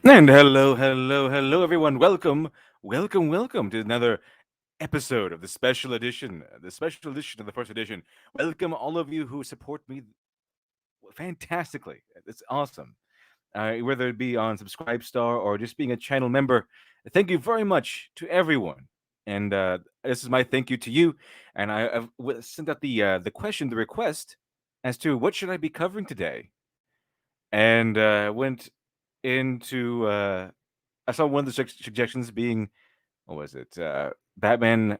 And hello, everyone. Welcome to another episode of the special edition of the first edition. Welcome all of you who support me fantastically. It's awesome. Whether it be on Subscribestar or just being a channel member, thank you very much to everyone. And this is my thank you to you. And I've sent out the question, the request, as to what should I be covering today. And went into I saw one of the suggestions being, what was it? Batman: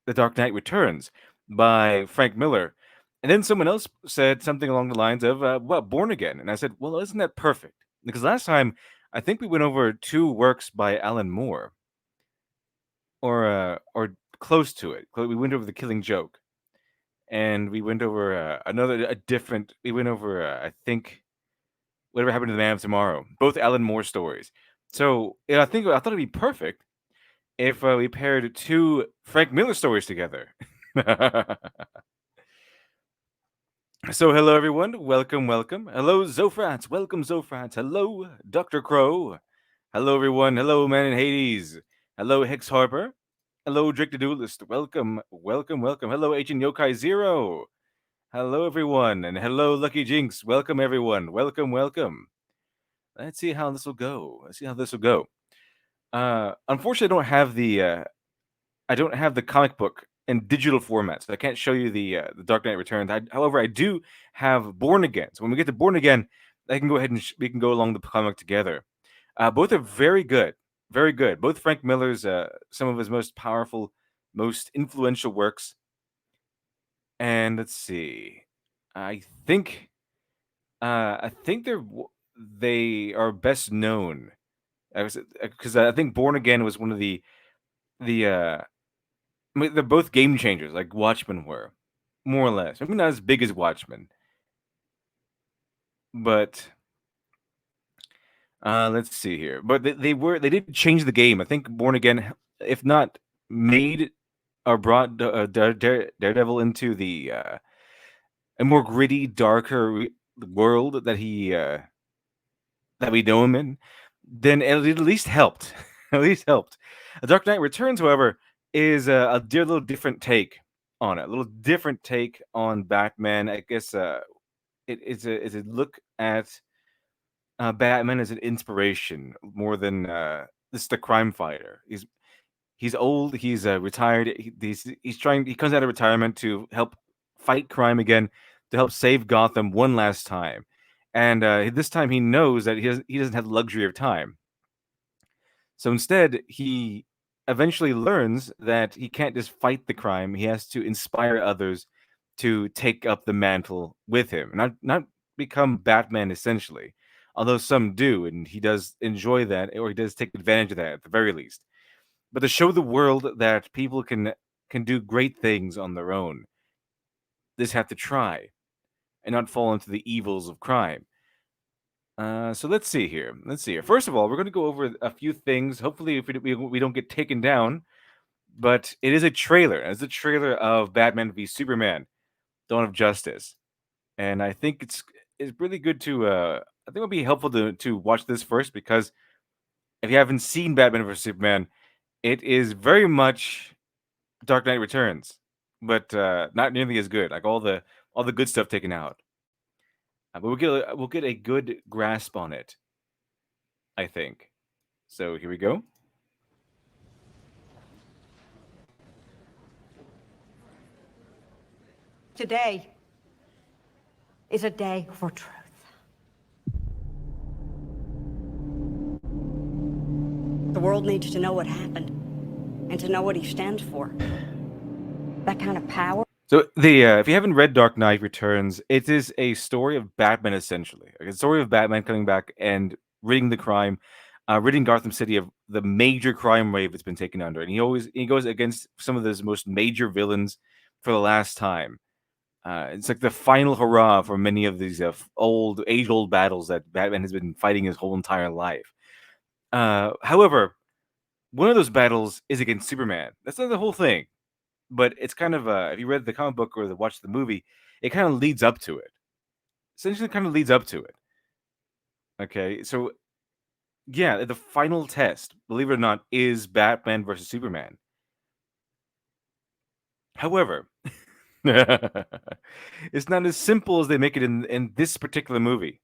The Dark Knight Returns by Frank Miller, and then someone else said something along the lines of, "Well, Born Again," and I said, "Well, isn't that perfect?" Because last time I think we went over two works by Alan Moore, or close to it. We went over The Killing Joke, and we went over another a different. We went over I think Whatever Happened to the Man of Tomorrow, both Alan Moore stories. So yeah, I thought it'd be perfect if we paired two Frank Miller stories together. So hello everyone, welcome. Hello Zofrats, welcome Zofrats. Hello Dr. Crow. Hello everyone. Hello Man in Hades. Hello Hex Harper. Hello Drake the Duelist. Welcome. Hello Agent Yokai Zero. Hello everyone, and hello Lucky Jinx. Welcome everyone. Welcome. Let's see how this will go. Unfortunately, I don't have the comic book in digital format, so I can't show you the Dark Knight Returns. However, I do have Born Again. So when we get to Born Again, I can go ahead and we can go along the comic together. Both are very good. Both Frank Miller's some of his most powerful, most influential works. And let's see, I think they are best known because I think Born Again was one of the I mean, they're both game changers, like Watchmen were, more or less. Maybe not as big as Watchmen, but let's see here. But they did change the game. I think Born Again, if not made or brought Daredevil into the a more gritty, darker world that we know him in, then it at least helped. At least helped. A Dark Knight Returns, however, is little different take on it. A little different take on Batman. I guess it's a look at Batman as an inspiration more than just a crime fighter. He's old. He's retired. He's trying. He comes out of retirement to help fight crime again, to help save Gotham one last time. And this time he knows that he doesn't have the luxury of time. So instead, he eventually learns that he can't just fight the crime. He has to inspire others to take up the mantle with him, not become Batman essentially. Although some do, and he does enjoy that, or he does take advantage of that at the very least. But to show the world that people can do great things on their own, they just have to try and not fall into the evils of crime. So let's see here. First of all, we're going to go over a few things. Hopefully, if we don't get taken down, but it is a trailer. It's a trailer of Batman v Superman: Dawn of Justice, and I think it's really good to. I think it'll be helpful to watch this first because if you haven't seen Batman v Superman, it is very much Dark Knight Returns, but not nearly as good. Like all the good stuff taken out. But we'll get a good grasp on it, I think. So here we go. Today is a day for truth. The world needs to know what happened and to know what he stands for. That kind of power. So the if you haven't read Dark Knight Returns, it is a story of Batman essentially. Like a story of Batman coming back and ridding the crime, ridding Gotham City of the major crime wave it's been taken under. And he goes against some of those most major villains for the last time. It's like the final hurrah for many of these age-old battles that Batman has been fighting his whole entire life. However, one of those battles is against Superman. That's not the whole thing, but it's kind of if you read the comic book or watched the movie, it kind of leads up to it. Essentially, kind of leads up to it. Okay, so yeah, the final test, believe it or not, is Batman versus Superman. However, it's not as simple as they make it in this particular movie.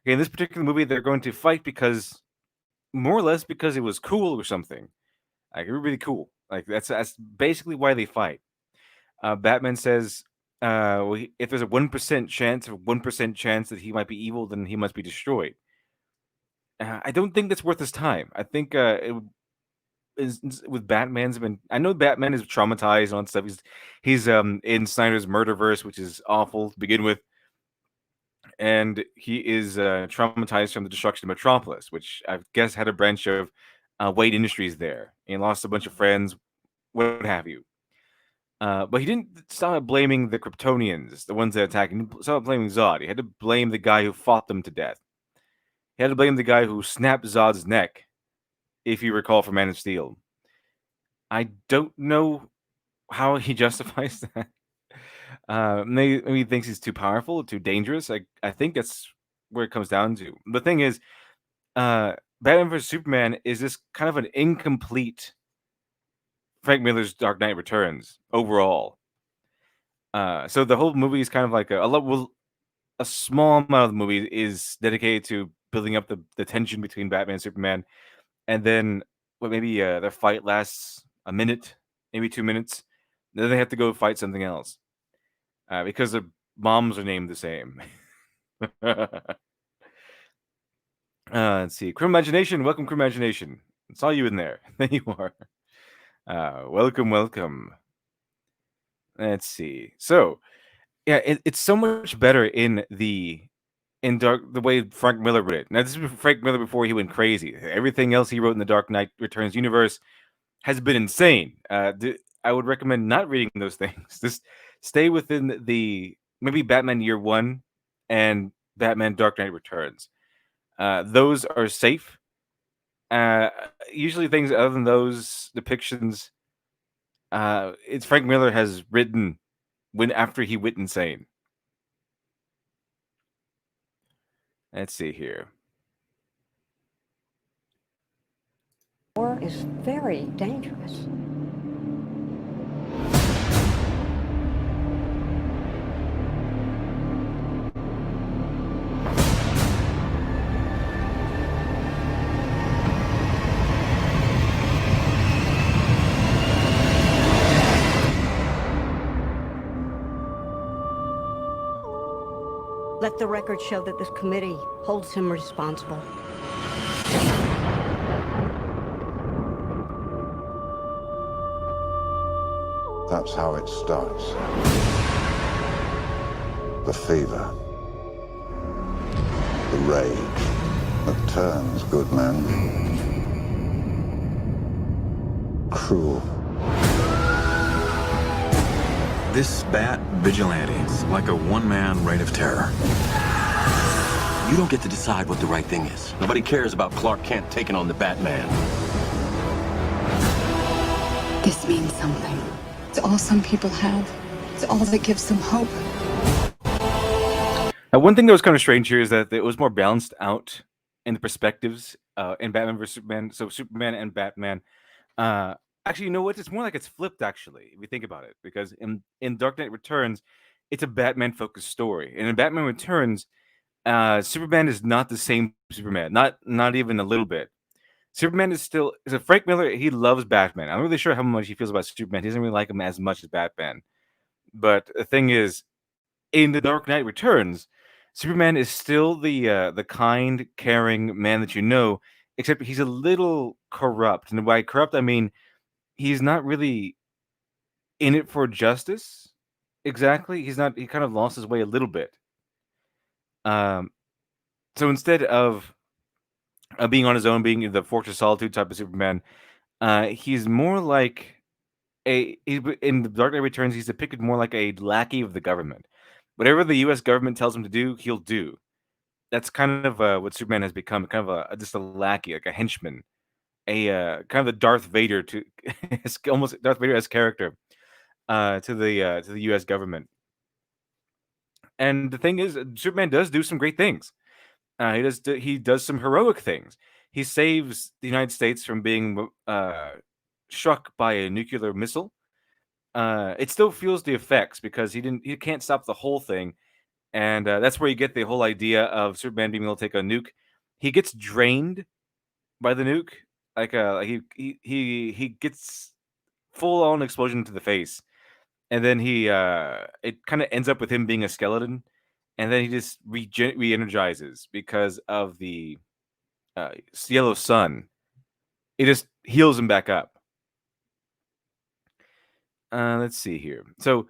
Okay, in this particular movie, they're going to fight because more or less because it was cool or something. Like really cool. Like that's basically why they fight. Batman says, if there's a 1% chance, or 1% chance that he might be evil, then he must be destroyed. I don't think that's worth his time. I think with Batman's been. I know Batman is traumatized on stuff. He's in Snyder's Murderverse, which is awful to begin with, and he is traumatized from the destruction of Metropolis, which I guess had a branch of Wade Industries there, and lost a bunch of friends, what have you. But he didn't stop blaming the Kryptonians, the ones that attacked. He didn't stop blaming Zod. He had to blame the guy who fought them to death. He had to blame the guy who snapped Zod's neck, if you recall from Man of Steel. I don't know how he justifies that. Maybe he thinks he's too powerful, too dangerous. I think that's where it comes down to. The thing is, Batman vs Superman is this kind of an incomplete Frank Miller's Dark Knight Returns overall. So the whole movie is kind of like a small amount of the movie is dedicated to building up the tension between Batman and Superman, and then maybe their fight lasts a minute, maybe 2 minutes. Then they have to go fight something else because their moms are named the same. Let's see, Crim Imagination. Welcome, Crim Imagination. I saw you in there. There you are. Welcome, welcome. Let's see. So, yeah, it's so much better in the way Frank Miller wrote it. Now, this is Frank Miller before he went crazy. Everything else he wrote in the Dark Knight Returns universe has been insane. I would recommend not reading those things. Just stay within the maybe Batman Year One and Batman Dark Knight Returns. Those are safe. Usually, things other than those depictions, it's Frank Miller has written when after he went insane. Let's see here. War is very dangerous. Let the record show that this committee holds him responsible. That's how it starts. The fever. The rage that turns good men cruel. This Bat Vigilante is like a one-man reign of terror. You don't get to decide what the right thing is. Nobody cares about Clark Kent taking on the Batman. This means something. It's all some people have. It's all that gives them hope. Now, one thing that was kind of strange here is that it was more balanced out in the perspectives in Batman vs Superman. So Superman and Batman. Actually, you know what? It's more like it's flipped. Actually, if you think about it, because in Dark Knight Returns, it's a Batman-focused story, and in Batman Returns, Superman is not the same Superman. Not even a little bit. Superman is still so Frank Miller. He loves Batman. I'm not really sure how much he feels about Superman. He doesn't really like him as much as Batman. But the thing is, in The Dark Knight Returns, Superman is still the kind, caring man that you know, except he's a little corrupt. And by corrupt, I mean he's not really in it for justice. Exactly, he's not. He kind of lost his way a little bit. Um, so instead of being on his own, being the Fortress of Solitude type of Superman, he's more like in the Dark Knight Returns. He's depicted more like a lackey of the government. Whatever the U.S. government tells him to do, he'll do. That's kind of what Superman has become, kind of just a lackey, like a henchman, a kind of the Darth Vader to almost Darth Vader as character to the U.S. government. And the thing is, Superman does do some great things. He does some heroic things. He saves the United States from being struck by a nuclear missile. It still feels the effects because he can't stop the whole thing, and that's where you get the whole idea of Superman being able to take a nuke. He gets drained by the nuke, like he gets full on explosion to the face, and then it kind of ends up with him being a skeleton, and then he just re-energizes because of the yellow sun. It just heals him back up. Let's see here. So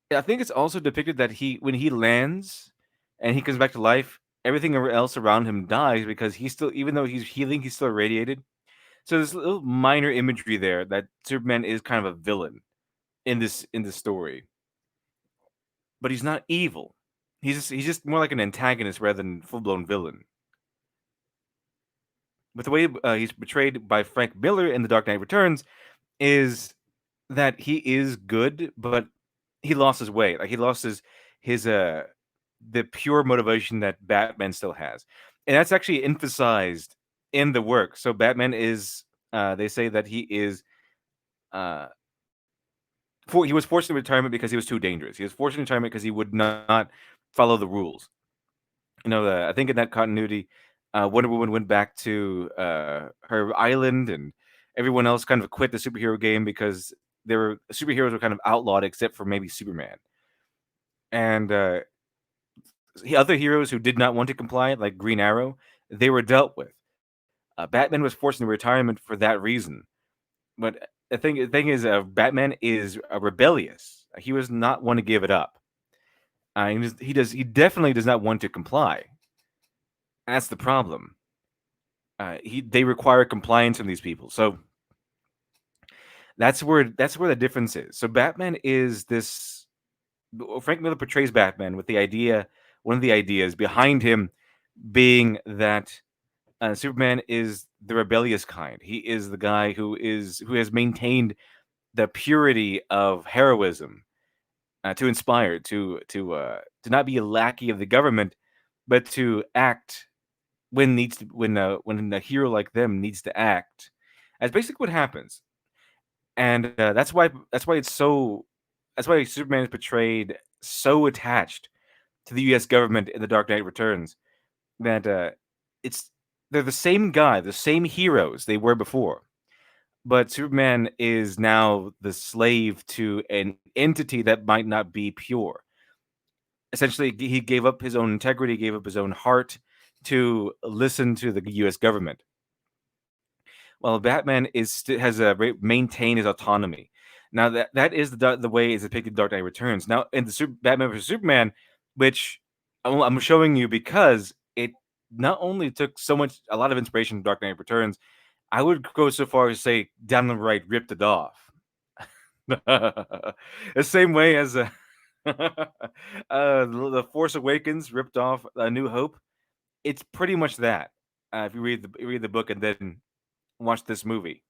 I think it's also depicted that when he lands and he comes back to life, everything else around him dies because he's still, even though he's healing, he's still irradiated. So there's a little minor imagery there that Superman is kind of a villain in this story, but he's not evil. He's just more like an antagonist rather than full blown villain. But the way he's portrayed by Frank Miller in The Dark Knight Returns is that he is good, but he lost his way. Like he lost his the pure motivation that Batman still has, and that's actually emphasized in the work. So Batman is they say that he is uh he was forced into retirement because he was too dangerous. He was forced into retirement because he would not follow the rules. I think in that continuity, Wonder Woman went back to her island, and everyone else kind of quit the superhero game because superheroes were kind of outlawed except for maybe Superman. And other heroes who did not want to comply, like Green Arrow, they were dealt with. Batman was forced into retirement for that reason. But the thing is, Batman is rebellious. He was not one to give it up. He definitely does not want to comply. That's the problem. They require compliance from these people. So that's where the difference is. So Batman is this. Frank Miller portrays Batman with one of the ideas behind him being that Superman is the rebellious kind. He is the guy who has maintained the purity of heroism, to inspire, to not be a lackey of the government, but to act when a hero like them needs to act. That's basically what happens, and that's why Superman is portrayed so attached to the U.S. government in The Dark Knight Returns that it's they're the same guy, the same heroes they were before, but Superman is now the slave to an entity that might not be pure. Essentially, he gave up his own integrity, gave up his own heart to listen to the U.S. government. While Batman has maintained his autonomy. Now that is the way it's depicted in Dark Knight Returns. Now in the Batman vs Superman, which I'm showing you because it not only took a lot of inspiration from Dark Knight Returns, I would go so far as to say down the right ripped it off. The same way as the Force Awakens ripped off A New Hope. It's pretty much that. If you read the book and then watch this movie,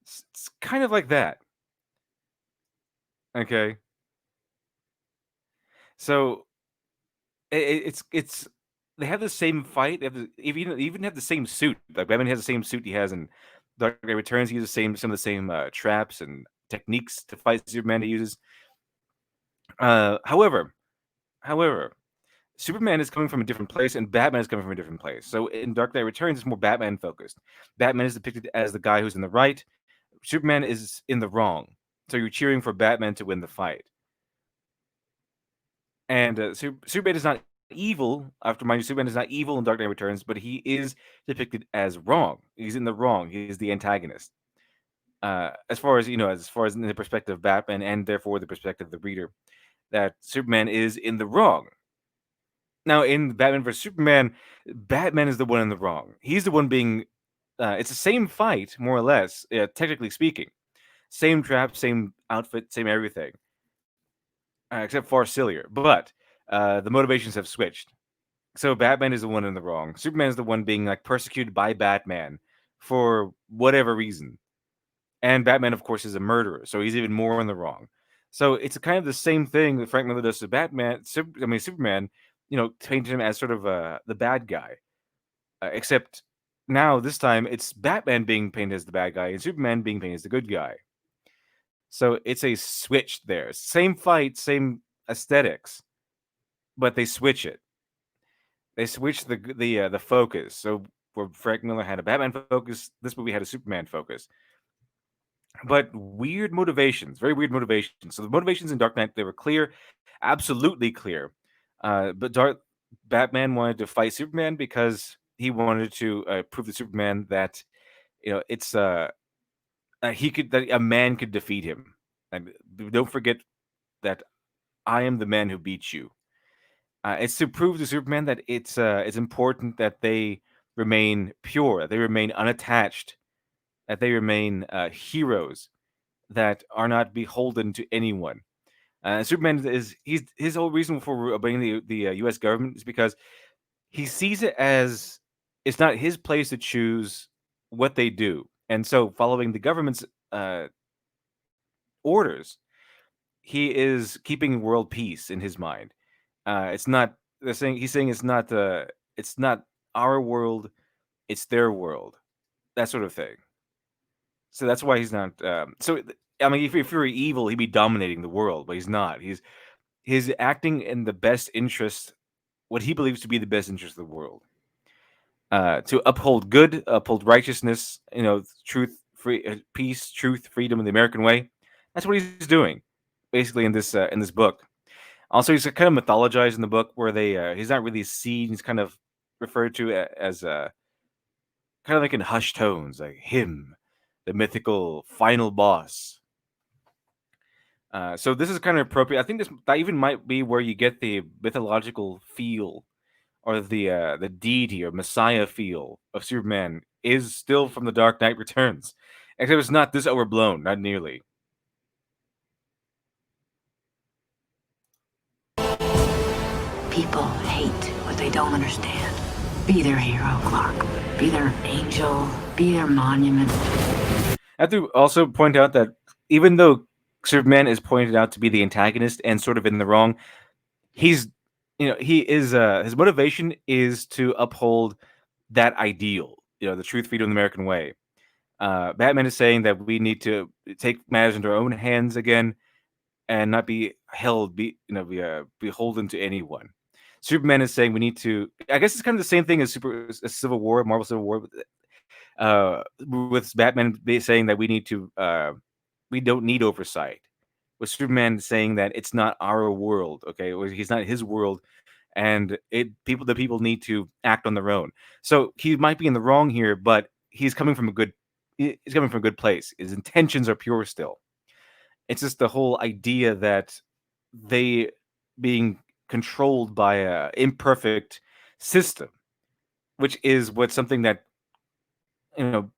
it's kind of like that. Okay, so it's they have the same fight. They have even have the same suit. Like Batman has the same suit he has in Dark Knight Returns. He uses some of the same traps and techniques to fight Superman. He uses. However, Superman is coming from a different place, and Batman is coming from a different place. So in Dark Knight Returns, it's more Batman focused. Batman is depicted as the guy who's in the right. Superman is in the wrong. So you're cheering for Batman to win the fight. And Superman is not evil. After mind you, Superman is not evil in Dark Knight Returns, but he is depicted as wrong. He's in the wrong. He is the antagonist. As far as in the perspective of Batman, and therefore the perspective of the reader, that Superman is in the wrong. Now, in Batman vs Superman, Batman is the one in the wrong. He's the one being. It's the same fight, more or less, technically speaking. Same trap, same outfit, same everything, except far sillier. But the motivations have switched. So Batman is the one in the wrong. Superman is the one being persecuted by Batman for whatever reason. And Batman, of course, is a murderer, so he's even more in the wrong. So it's kind of the same thing that Frank Miller does to Superman. Painting him as sort of the bad guy, except now this time it's Batman being painted as the bad guy and Superman being painted as the good guy. So it's a switch there. Same fight, same aesthetics, but they switch it. They switch the focus. So where Frank Miller had a Batman focus, this movie had a Superman focus. But weird motivations, very weird motivations. So the motivations in Dark Knight, they were clear, absolutely clear. But Batman wanted to fight Superman because he wanted to prove to Superman that it's that a man could defeat him. And don't forget that I am the man who beats you. It's to prove to Superman that it's important that they remain pure, they remain unattached, that they remain heroes that are not beholden to anyone. Superman is his whole reason for obeying the U.S. government is because he sees it as it's not his place to choose what they do, and so following the government's orders, he is keeping world peace in his mind. It's not the saying he's saying it's not our world, it's their world, that sort of thing. So that's why he's not. I mean, if he were evil, he'd be dominating the world, but he's not. He's acting in the best interest, what he believes to be the best interest of the world. To uphold good, uphold righteousness, peace, truth, freedom, in the American way. That's what he's doing, basically in this book. Also, he's kind of mythologized in the book where he's not really seen. He's kind of referred to as kind of like in hushed tones, like him, the mythical final boss. So this is kind of appropriate. I think that even might be where you get the mythological feel, or the deity or messiah feel of Superman is still from The Dark Knight Returns, except it's not this overblown, not nearly. People hate what they don't understand. Be their hero, Clark. Be their angel. Be their monument. I have to also point out that even though Superman is pointed out to be the antagonist and sort of in the wrong, he is his motivation is to uphold that ideal, the truth, freedom, the American way. Batman is saying that we need to take matters into our own hands again and not be beholden to anyone. Superman is saying we need to. I guess it's kind of the same thing as Civil War, Marvel Civil War, with Batman saying that we don't need oversight. With Superman saying that it's not our world, okay, or he's not his world, and the people need to act on their own. So he might be in the wrong here, but he's coming from a good place. His intentions are pure still. It's just the whole idea that they being controlled by a imperfect system, which is something that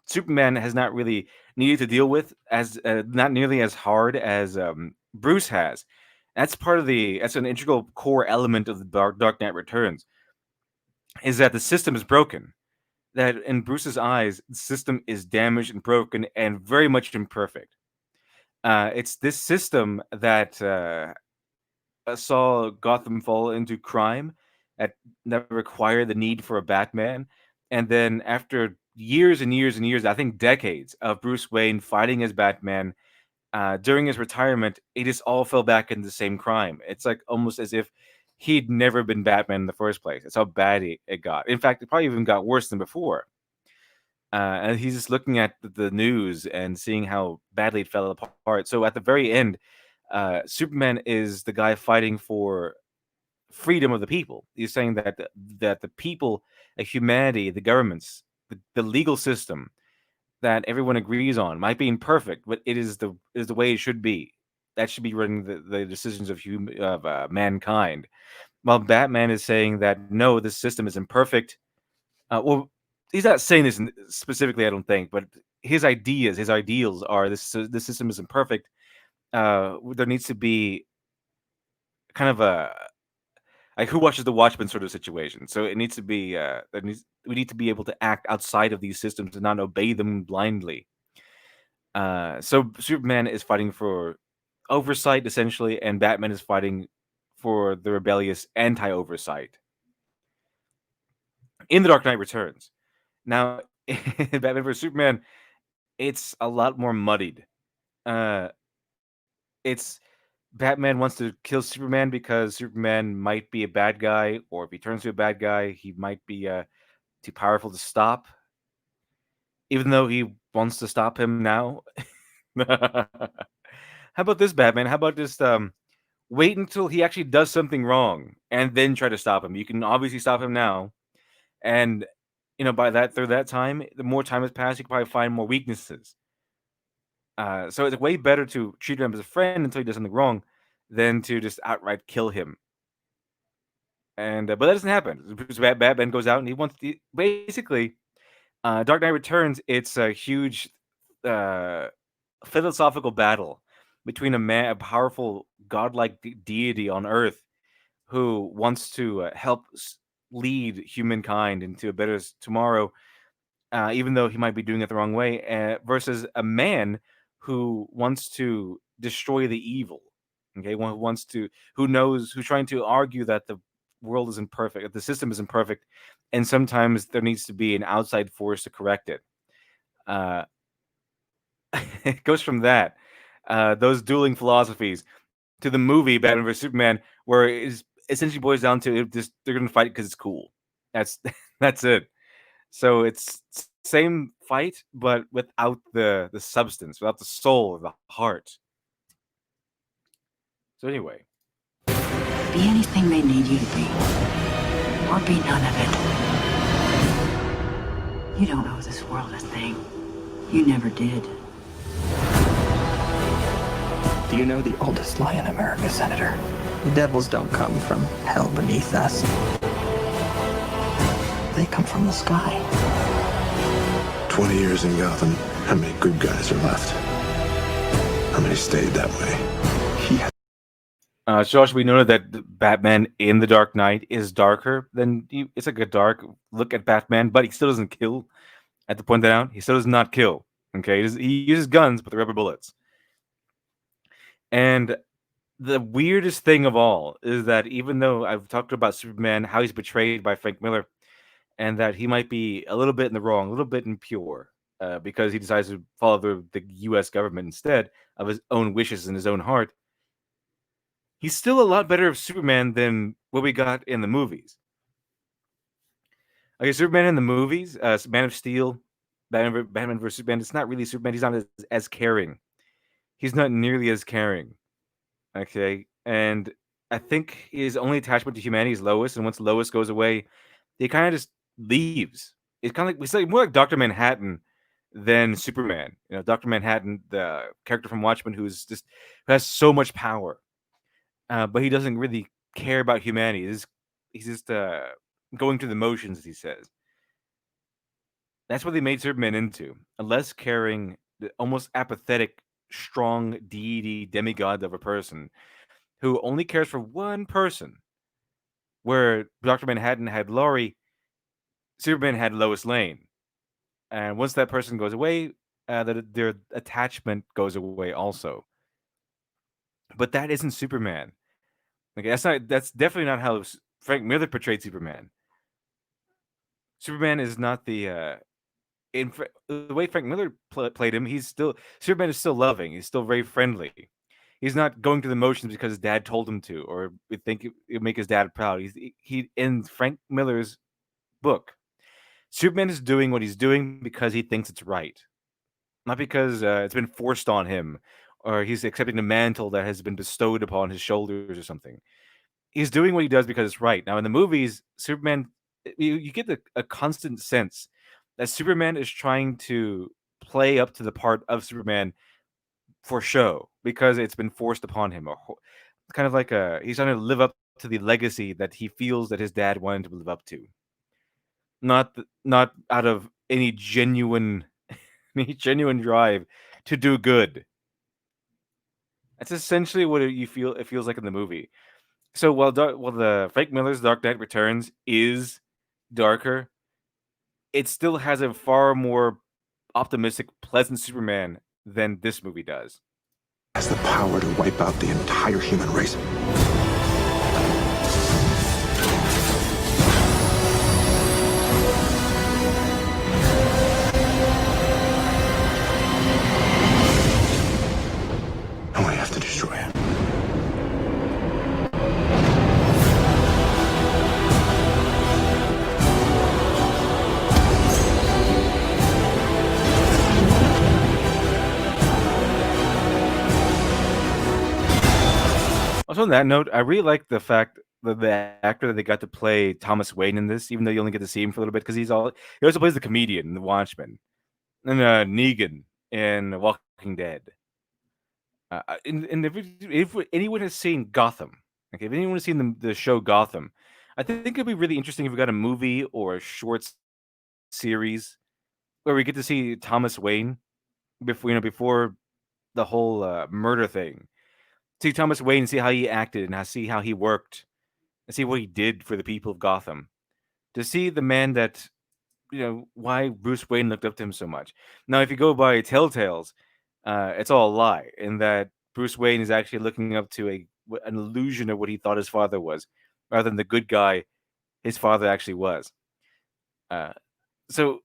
Superman has not really needed to deal with as not nearly as hard as Bruce has. That's an integral core element of the Dark Knight Returns, is that the system is broken. That in Bruce's eyes, the system is damaged and broken and very much imperfect. It's this system that saw Gotham fall into crime, that required the need for a Batman, and then after years and years and years, I think decades of Bruce Wayne fighting as Batman, during his retirement, it just all fell back into the same crime. It's like almost as if he'd never been Batman in the first place. That's how bad it got. In fact, it probably even got worse than before. And he's just looking at the news and seeing how badly it fell apart. So at the very end, Superman is the guy fighting for freedom of the people. He's saying that the people, humanity, the governments, the legal system that everyone agrees on might be imperfect, but it is the way it should be. That should be running the decisions of mankind. While Batman is saying that no, this system is imperfect. Well, he's not saying this specifically, I don't think, but his ideals are this system is imperfect. There needs to be kind of a like Who Watches the Watchmen sort of situation. So it needs to be we need to be able to act outside of these systems and not obey them blindly. So Superman is fighting for oversight essentially, and Batman is fighting for the rebellious anti-oversight in The Dark Knight Returns. Now, Batman vs Superman, it's a lot more muddied. Uh, it's Batman wants to kill Superman because Superman might be a bad guy, or if he turns to a bad guy, he might be too powerful to stop. Even though he wants to stop him now. How about this, Batman? How about just wait until he actually does something wrong and then try to stop him? You can obviously stop him now, and by that through that time, the more time has passed, you can probably find more weaknesses. So it's way better to treat him as a friend until he does something wrong than to just outright kill him. And but that doesn't happen. Batman goes out and he wants to, basically. Dark Knight Returns. It's a huge philosophical battle between a powerful godlike deity on Earth who wants to help lead humankind into a better tomorrow, even though he might be doing it the wrong way, versus a man who wants to destroy the evil. Okay, one who's trying to argue that the world isn't perfect, that the system isn't perfect, and sometimes there needs to be an outside force to correct it. It goes from that, those dueling philosophies, to the movie Batman vs Superman, where it essentially boils down to just they're going to fight because it's cool. That's that's it. So it's same fight, but without the substance, without the soul or the heart. So anyway, Be anything they need you to be. Or be none of it. You don't owe this world a thing. You never did. Do you know the oldest lie in America, Senator? The devils don't come from hell beneath us. They come from the sky. 20 years in Gotham, how many good guys are left? How many stayed that way? Josh, we know that Batman in The Dark Knight is darker than it's like a dark look at Batman, but he still doesn't kill. I have to point that out. He still does not kill. Okay, he uses guns, but they're rubber bullets. And the weirdest thing of all is that even though I've talked about Superman, how he's betrayed by Frank Miller, and that he might be a little bit in the wrong, a little bit impure, because he decides to follow the U.S. government instead of his own wishes in his own heart, he's still a lot better of Superman than what we got in the movies. Okay, Superman in the movies, Man of Steel, Batman vs. Superman, it's not really Superman. He's not as caring. He's not nearly as caring. Okay, and I think his only attachment to humanity is Lois, and once Lois goes away, he kind of just leaves. It's kind of like more like Dr. Manhattan than Superman. Dr. Manhattan, the character from Watchmen, who has so much power, but he doesn't really care about humanity. He's just going through the motions, as he says. That's what they made Superman into, a less caring, almost apathetic, strong deity, demigod of a person who only cares for one person. Where Dr. Manhattan had Laurie, Superman had Lois Lane. And once that person goes away, their attachment goes away also. But that isn't Superman. Okay, that's definitely not how Frank Miller portrayed Superman. Superman is not the way Frank Miller played him. Superman is still loving. He's still very friendly. He's not going through the motions because his dad told him to, or we think it would make his dad proud. He in Frank Miller's book, Superman is doing what he's doing because he thinks it's right, not because it's been forced on him, or he's accepting the mantle that has been bestowed upon his shoulders or something. He's doing what he does because it's right. Now, in the movies, Superman, you get a constant sense that Superman is trying to play up to the part of Superman for show because it's been forced upon him. Or kind of like he's trying to live up to the legacy that he feels that his dad wanted to live up to. Not out of any genuine drive to do good. That's essentially what it feels like in the movie. So while the Frank Miller's Dark Knight Returns is darker, it still has a far more optimistic, pleasant Superman than this movie does. Has the power to wipe out the entire human race. Also, on that note, I really like the fact that the actor that they got to play Thomas Wayne in this, even though you only get to see him for a little bit, because he also plays the comedian in The Watchmen and Negan in Walking Dead. And if anyone has seen Gotham, okay, if anyone has seen the show Gotham, I think it'd be really interesting if we got a movie or a short series where we get to see Thomas Wayne before the whole murder thing. See Thomas Wayne, see how he acted, and see how he worked, and see what he did for the people of Gotham. To see the man that why Bruce Wayne looked up to him so much. Now, if you go by Telltales, it's all a lie, in that Bruce Wayne is actually looking up to an illusion of what he thought his father was, rather than the good guy his father actually was. Uh, so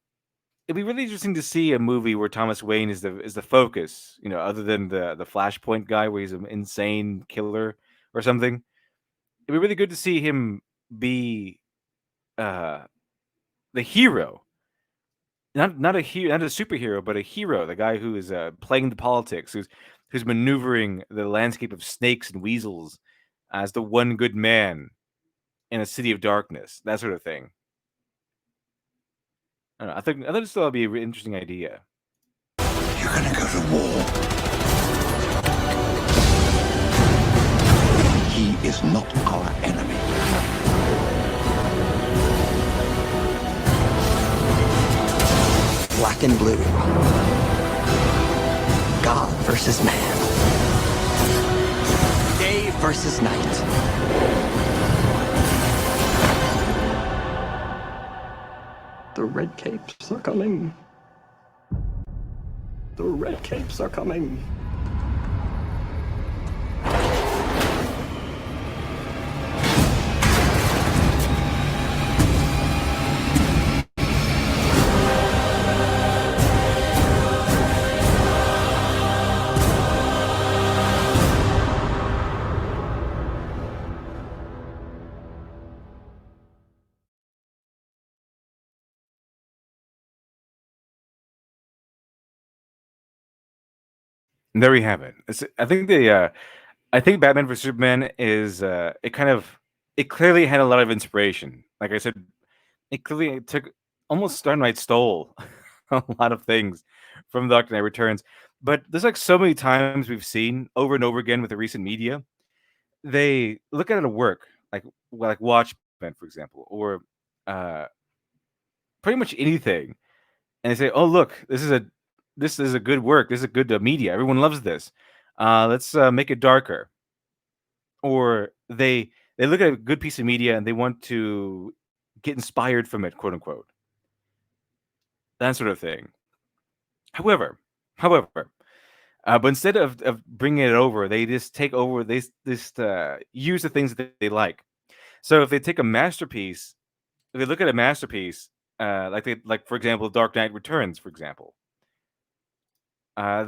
it'd be really interesting to see a movie where Thomas Wayne is the focus, other than the Flashpoint guy where he's an insane killer or something. It'd be really good to see him be uh, the hero, not a hero, not a superhero, but a hero, the guy who is playing the politics, who's maneuvering the landscape of snakes and weasels as the one good man in a city of darkness, that sort of thing. I don't know. I think this will be an interesting idea. You're gonna go to war. He is not our enemy. Black and blue. God versus man. Day versus night. The red capes are coming. The red capes are coming. And there we have it. I think Batman vs Superman is it clearly had a lot of inspiration. Like I said, it clearly took almost Dark Knight stole a lot of things from Dark Knight Returns. But there's like so many times we've seen over and over again with the recent media, they look at it at work, like Watchmen, for example, or uh, pretty much anything, and they say, "Oh, look, this is a good work. This is a good media. Everyone loves this. Let's make it darker." Or they look at a good piece of media and they want to get inspired from it, quote unquote, that sort of thing. However, but instead of bringing it over, they just take over. They just use the things that they like. So if they take a masterpiece, if they look at a masterpiece, like for example, Dark Knight Returns, for example,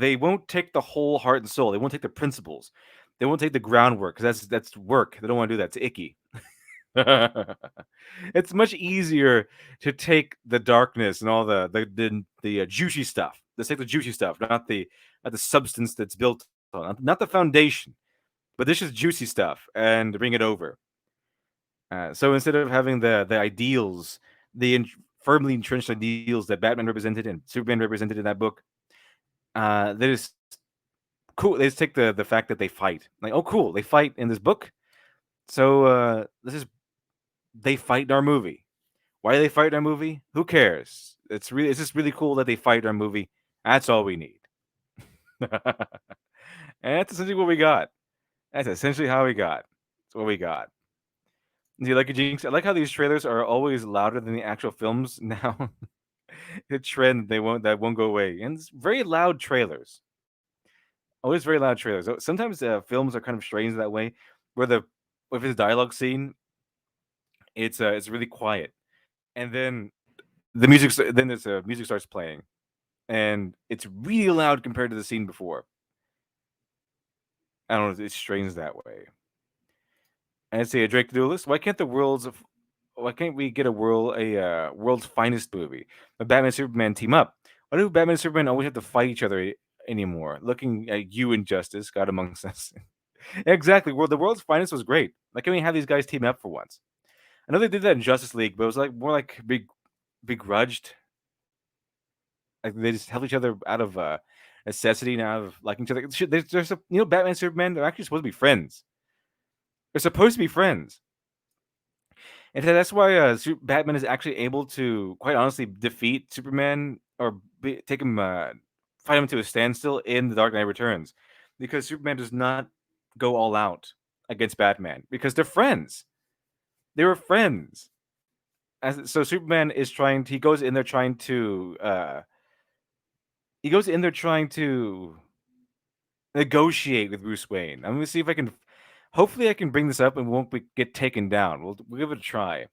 they won't take the whole heart and soul. They won't take the principles. They won't take the groundwork because that's work. They don't want to do that. It's icky. It's much easier to take the darkness and all the juicy stuff. Let's take the juicy stuff, not the substance that's built on, not the foundation, but this is juicy stuff, and bring it over. So instead of having the ideals, firmly entrenched ideals that Batman represented and Superman represented in that book, they just cool. They just take the fact that they fight. Like, oh, cool, they fight in this book. So they fight in our movie. Why do they fight in our movie? Who cares? It's just really cool that they fight in our movie. That's all we need. And that's essentially what we got. That's essentially how we got. That's what we got. Do you like it, Jinx? I like how these trailers are always louder than the actual films now. The trend that won't go away, and it's very loud trailers. Always very loud trailers. Sometimes films are kind of strange that way, where if it's a dialogue scene, it's really quiet, and then music starts playing, and it's really loud compared to the scene before. I don't know. It's strange that way. And I'd say a Drake the Duelist. Why can't we get a world's finest movie? A Batman and Superman team up. Why do Batman and Superman always have to fight each other anymore? Looking at you, Injustice, God amongst us. Exactly. Well, the world's finest was great. Like, can we have these guys team up for once? I know they did that in Justice League, but it was like more like begrudged. Like they just help each other out of necessity, and out of liking each other. There's a, Batman, Superman. They're actually supposed to be friends. They're supposed to be friends, and so that's why Batman is actually able to, quite honestly, defeat Superman or take him, fight him to a standstill in The Dark Knight Returns, because Superman does not go all out against Batman because they're friends. They were friends. So Superman is trying. He goes in there trying to. He goes in there trying to negotiate with Bruce Wayne. I'm gonna see if I can. Hopefully, I can bring this up and won't get taken down. We'll give it a try.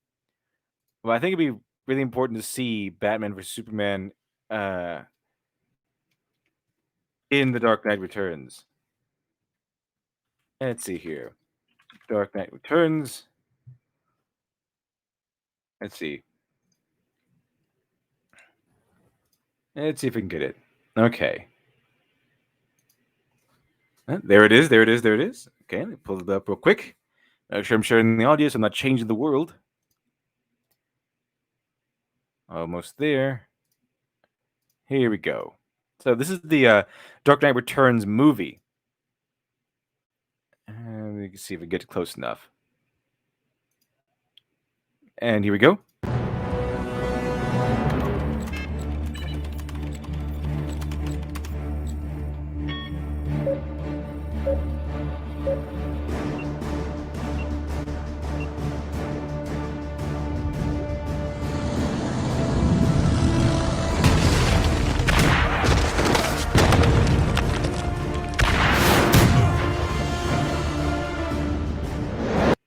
Well, I think it'd be really important to see Batman versus Superman in The Dark Knight Returns. Let's see here. Dark Knight Returns. Let's see. Let's see if we can get it. Okay. There it is. There it is. There it is. Okay, let me pull it up real quick. Make sure I'm sharing the audio so I'm not changing the world. Almost there. Here we go. So this is the Dark Knight Returns movie. And we can see if we get close enough. And here we go.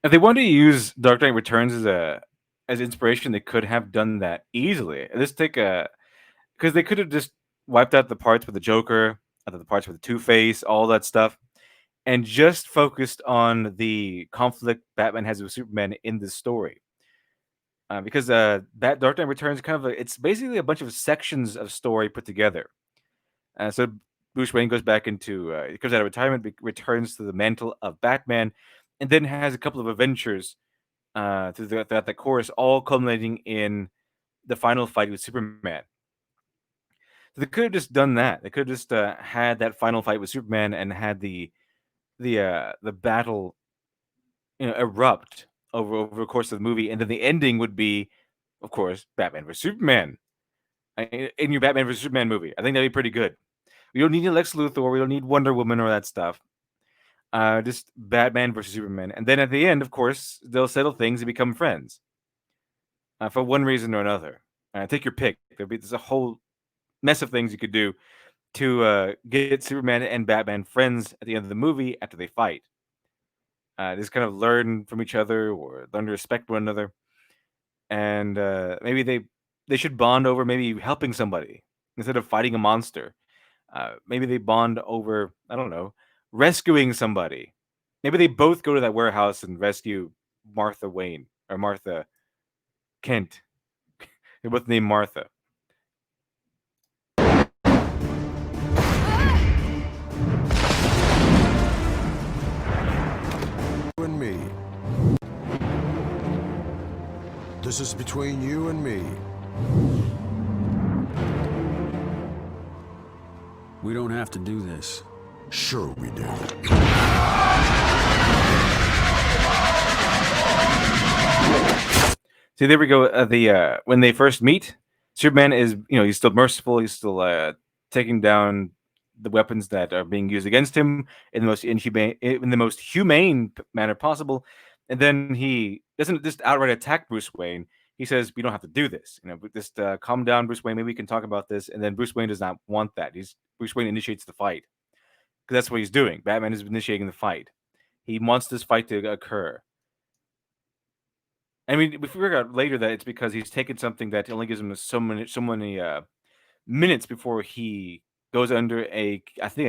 If they wanted to use Dark Knight Returns as inspiration, they could have done that easily. Because they could have just wiped out the parts with the Joker, the parts with the Two-Face, all that stuff, and just focused on the conflict Batman has with Superman in this story. Because Dark Knight Returns it's basically a bunch of sections of story put together. So Bruce Wayne goes back into he comes out of retirement, returns to the mantle of Batman, and then has a couple of adventures throughout the course, all culminating in the final fight with Superman. So they could have just done that. They could have just had that final fight with Superman and had the battle, erupt over the course of the movie, and then the ending would be, of course, Batman vs Superman in your Batman vs Superman movie. I think that'd be pretty good. We don't need Lex Luthor. We don't need Wonder Woman or that stuff. Just Batman versus Superman, and then at the end, of course, they'll settle things and become friends for one reason or another. Take your pick. There's a whole mess of things you could do to get Superman and Batman friends at the end of the movie after they fight. Just kind of learn from each other or learn to respect one another, and maybe they should bond over maybe helping somebody instead of fighting a monster. Maybe they bond over, I don't know, rescuing somebody. Maybe they both go to that warehouse and rescue Martha Wayne or Martha Kent. They're both named Martha. You and me. This is between you and me. We don't have to do this. Sure we do. See, there we go. When they first meet, Superman is, he's still merciful. He's still taking down the weapons that are being used against him in the most humane manner possible. And then he doesn't just outright attack Bruce Wayne. He says, "We don't have to do this. Just calm down, Bruce Wayne. Maybe we can talk about this." And then Bruce Wayne does not want that. Bruce Wayne initiates the fight. Because that's what he's doing. Batman is initiating the fight. He wants this fight to occur. I mean, we figure out later that it's because he's taken something that only gives him so many minutes before he goes under a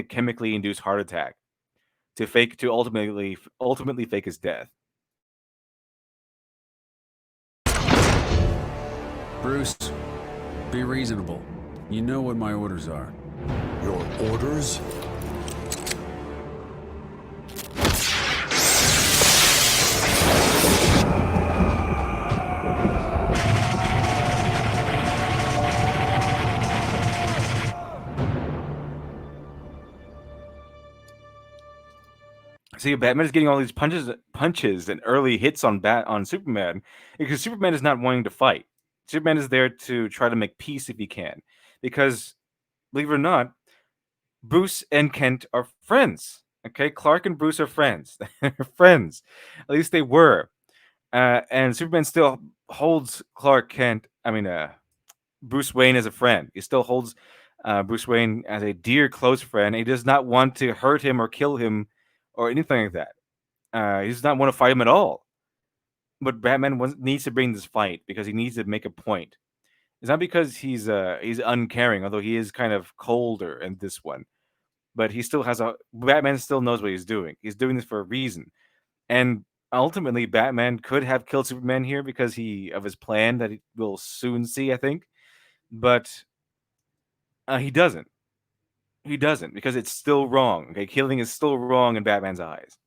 chemically induced heart attack to ultimately fake his death. Bruce, be reasonable. You know what my orders are. Your orders? See, Batman is getting all these punches and early hits on Superman because Superman is not wanting to fight. Superman is there to try to make peace if he can, because believe it or not, Bruce and Kent are friends. Okay, Clark and Bruce are friends. They're friends. At least they were. And Superman still holds Clark Kent. I mean, Bruce Wayne as a friend. He still holds Bruce Wayne as a dear, close friend. He does not want to hurt him or kill him or anything like that. He does not want to fight him at all. But Batman needs to bring this fight because he needs to make a point. It's not because he's uncaring, although he is kind of colder in this one. But he still has a Batman still knows what he's doing. He's doing this for a reason. And ultimately, Batman could have killed Superman here because of his plan that we'll soon see, I think. But he doesn't. He doesn't because it's still wrong. Okay, killing is still wrong in Batman's eyes.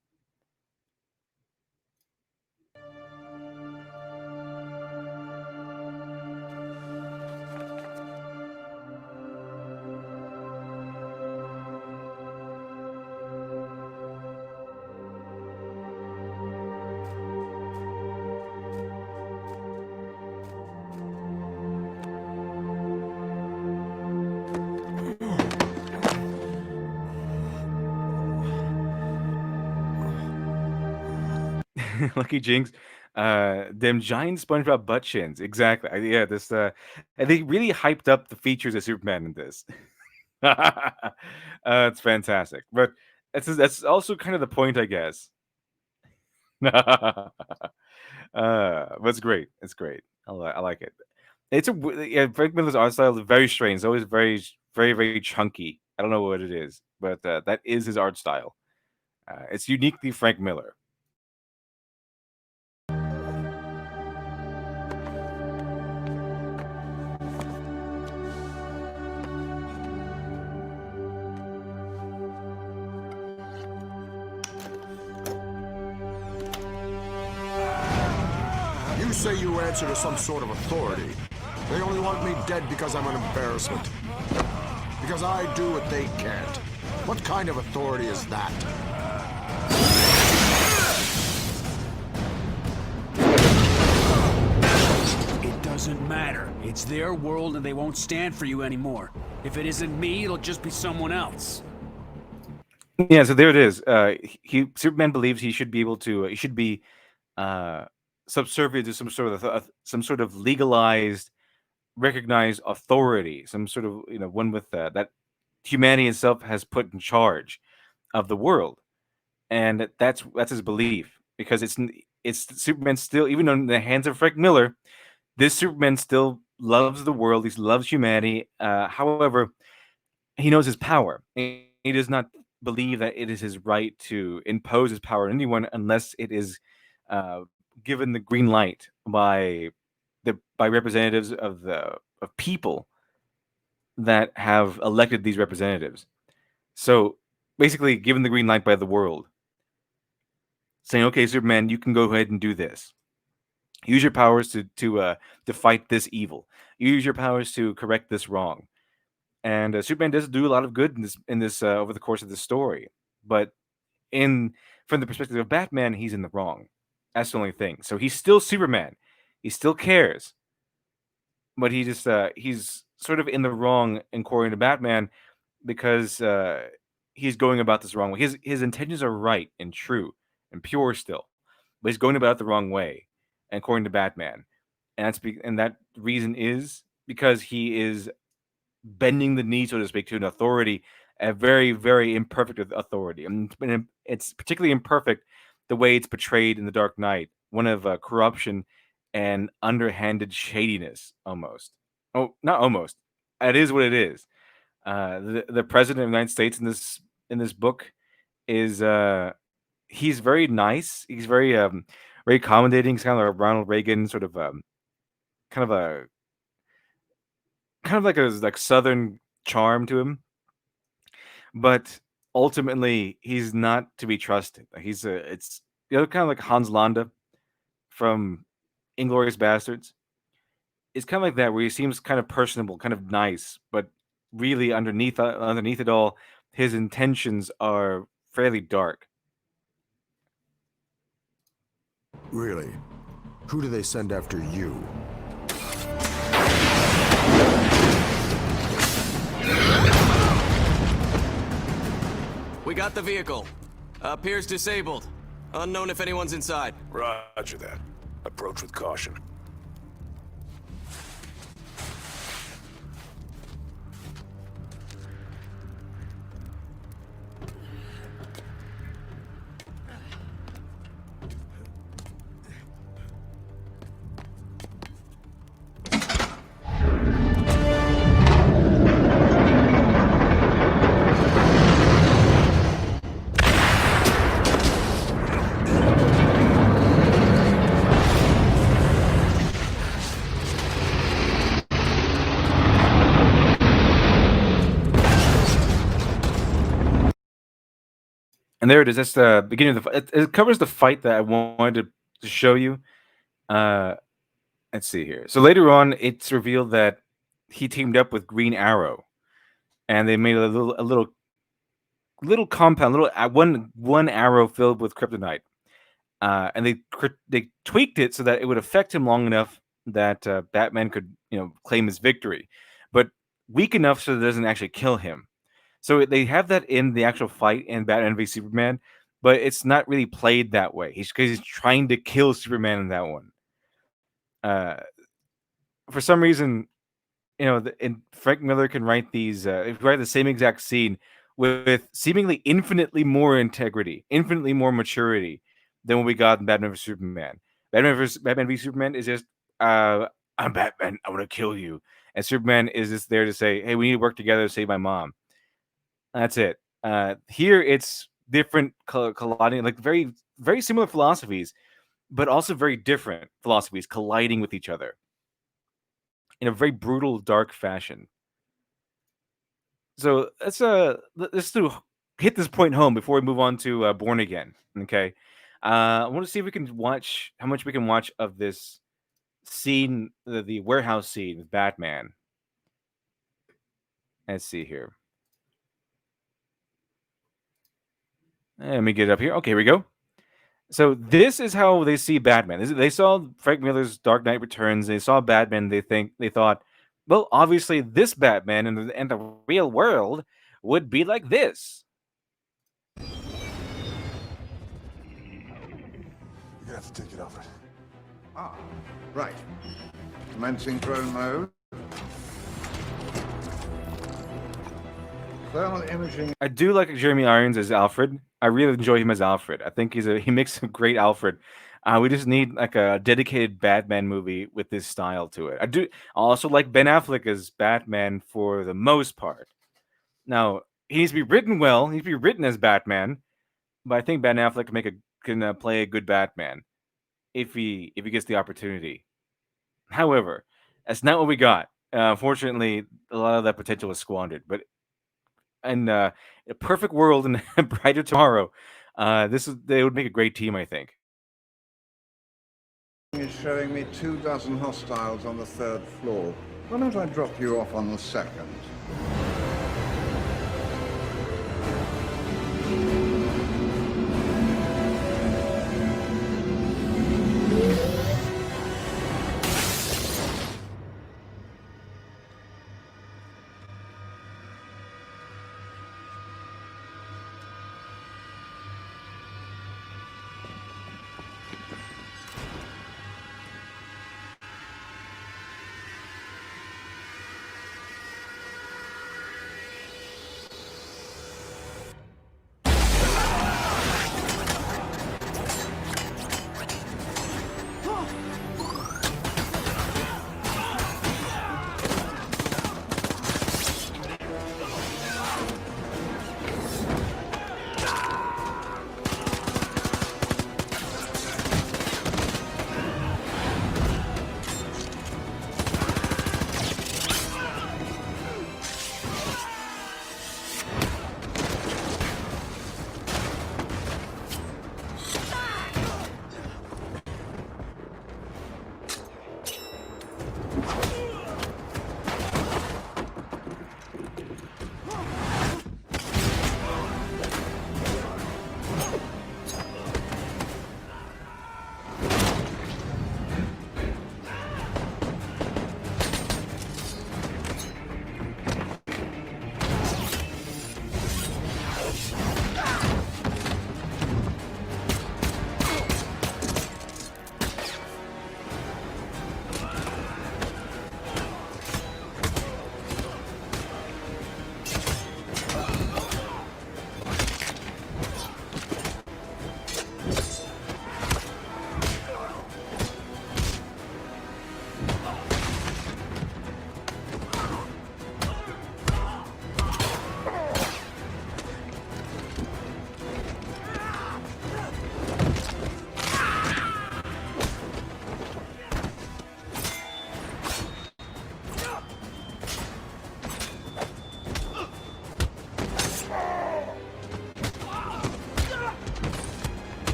Lucky Jinx. Them giant SpongeBob butt chins. Exactly. Yeah, this and they really hyped up the features of Superman in this. It's fantastic. But that's also kind of the point, I guess. But it's great. It's great. I like it. Yeah, Frank Miller's art style is very strange. It's always very chunky. I don't know what it is, but that is his art style. It's uniquely Frank Miller. You say you answer to some sort of authority. They only want me dead because I'm an embarrassment. Because I do what they can't. What kind of authority is that? It doesn't matter. It's their world and they won't stand for you anymore. If it isn't me, it'll just be someone else. Yeah, so there it is. Superman believes he should be able to. He should be subservient to some sort of legalized, recognized authority, some sort of one with that humanity itself has put in charge of the world, and that's his belief because it's Superman still, even in the hands of Frank Miller, this Superman still loves the world. He loves humanity. However, he knows his power. He does not believe that it is his right to impose his power on anyone unless it is given the green light by representatives of people that have elected these representatives. So basically, given the green light by the world, saying, "Okay, Superman, you can go ahead and do this. Use your powers to fight this evil. Use your powers to correct this wrong." And Superman does do a lot of good in this over the course of the story, but from the perspective of Batman, he's in the wrong. That's the only thing. So he's still Superman. He still cares, but he's sort of in the wrong according to Batman because he's going about this wrong way. His intentions are right and true and pure still, but he's going about it the wrong way, according to Batman. And that reason is because he is bending the knee, so to speak, to an authority, a very, very imperfect authority. And it's particularly imperfect the way it's portrayed in The Dark Knight, one of corruption and underhanded shadiness, almost. Oh, not almost. It is what it is. The president of the United States in this book is he's very nice. He's very accommodating. He's kind of like a Ronald Reagan sort of kind of like a southern charm to him, but ultimately he's not to be trusted. It's kind of like Hans Landa from Inglourious Bastards. It's kind of like that, where he seems kind of personable, kind of nice, but really underneath it all, his intentions are fairly dark. Really? Who do they send after you? We got the vehicle. Appears disabled. Unknown if anyone's inside. Roger that. Approach with caution. And there it is. That's the beginning of the. It covers the fight that I wanted to show you. Uh, let's see here. So later on, it's revealed that he teamed up with Green Arrow, and they made a little compound, one arrow filled with kryptonite, and they tweaked it so that it would affect him long enough that Batman could claim his victory, but weak enough so that it doesn't actually kill him. So they have that in the actual fight in Batman v Superman, but it's not really played that way. He's trying to kill Superman in that one. For some reason, and Frank Miller can write write the same exact scene with seemingly infinitely more integrity, infinitely more maturity than what we got in Batman v Superman. Batman v Superman is just, I'm Batman, I want to kill you, and Superman is just there to say, hey, we need to work together to save my mom. That's it. Here it's different, colliding, like very, very similar philosophies, but also very different philosophies colliding with each other in a very brutal, dark fashion. So let's hit this point home before we move on to Born Again. Okay, I want to see if we can watch how much we can watch of this scene, the warehouse scene with Batman. Let's see here. Let me get it up here. Okay, here we go. So this is how they see Batman. They saw Frank Miller's Dark Knight Returns. They saw Batman. They thought, well, obviously this Batman in the real world would be like this. You're gonna have to take it over. Ah, right. Commencing drone mode. Thermal imaging. I do like Jeremy Irons as Alfred. I really enjoy him as Alfred. I think he makes a great Alfred. We just need like a dedicated Batman movie with this style to it. I also like Ben Affleck as Batman for the most part. Now he needs to be written well. He needs to be written as Batman, but I think Ben Affleck can play a good Batman if he gets the opportunity. However, that's not what we got. Unfortunately, a lot of that potential was squandered. But in a perfect world and a brighter tomorrow, they would make a great team, I think. Is showing me 24 hostiles on the 3rd floor. Why don't I drop you off on the 2nd?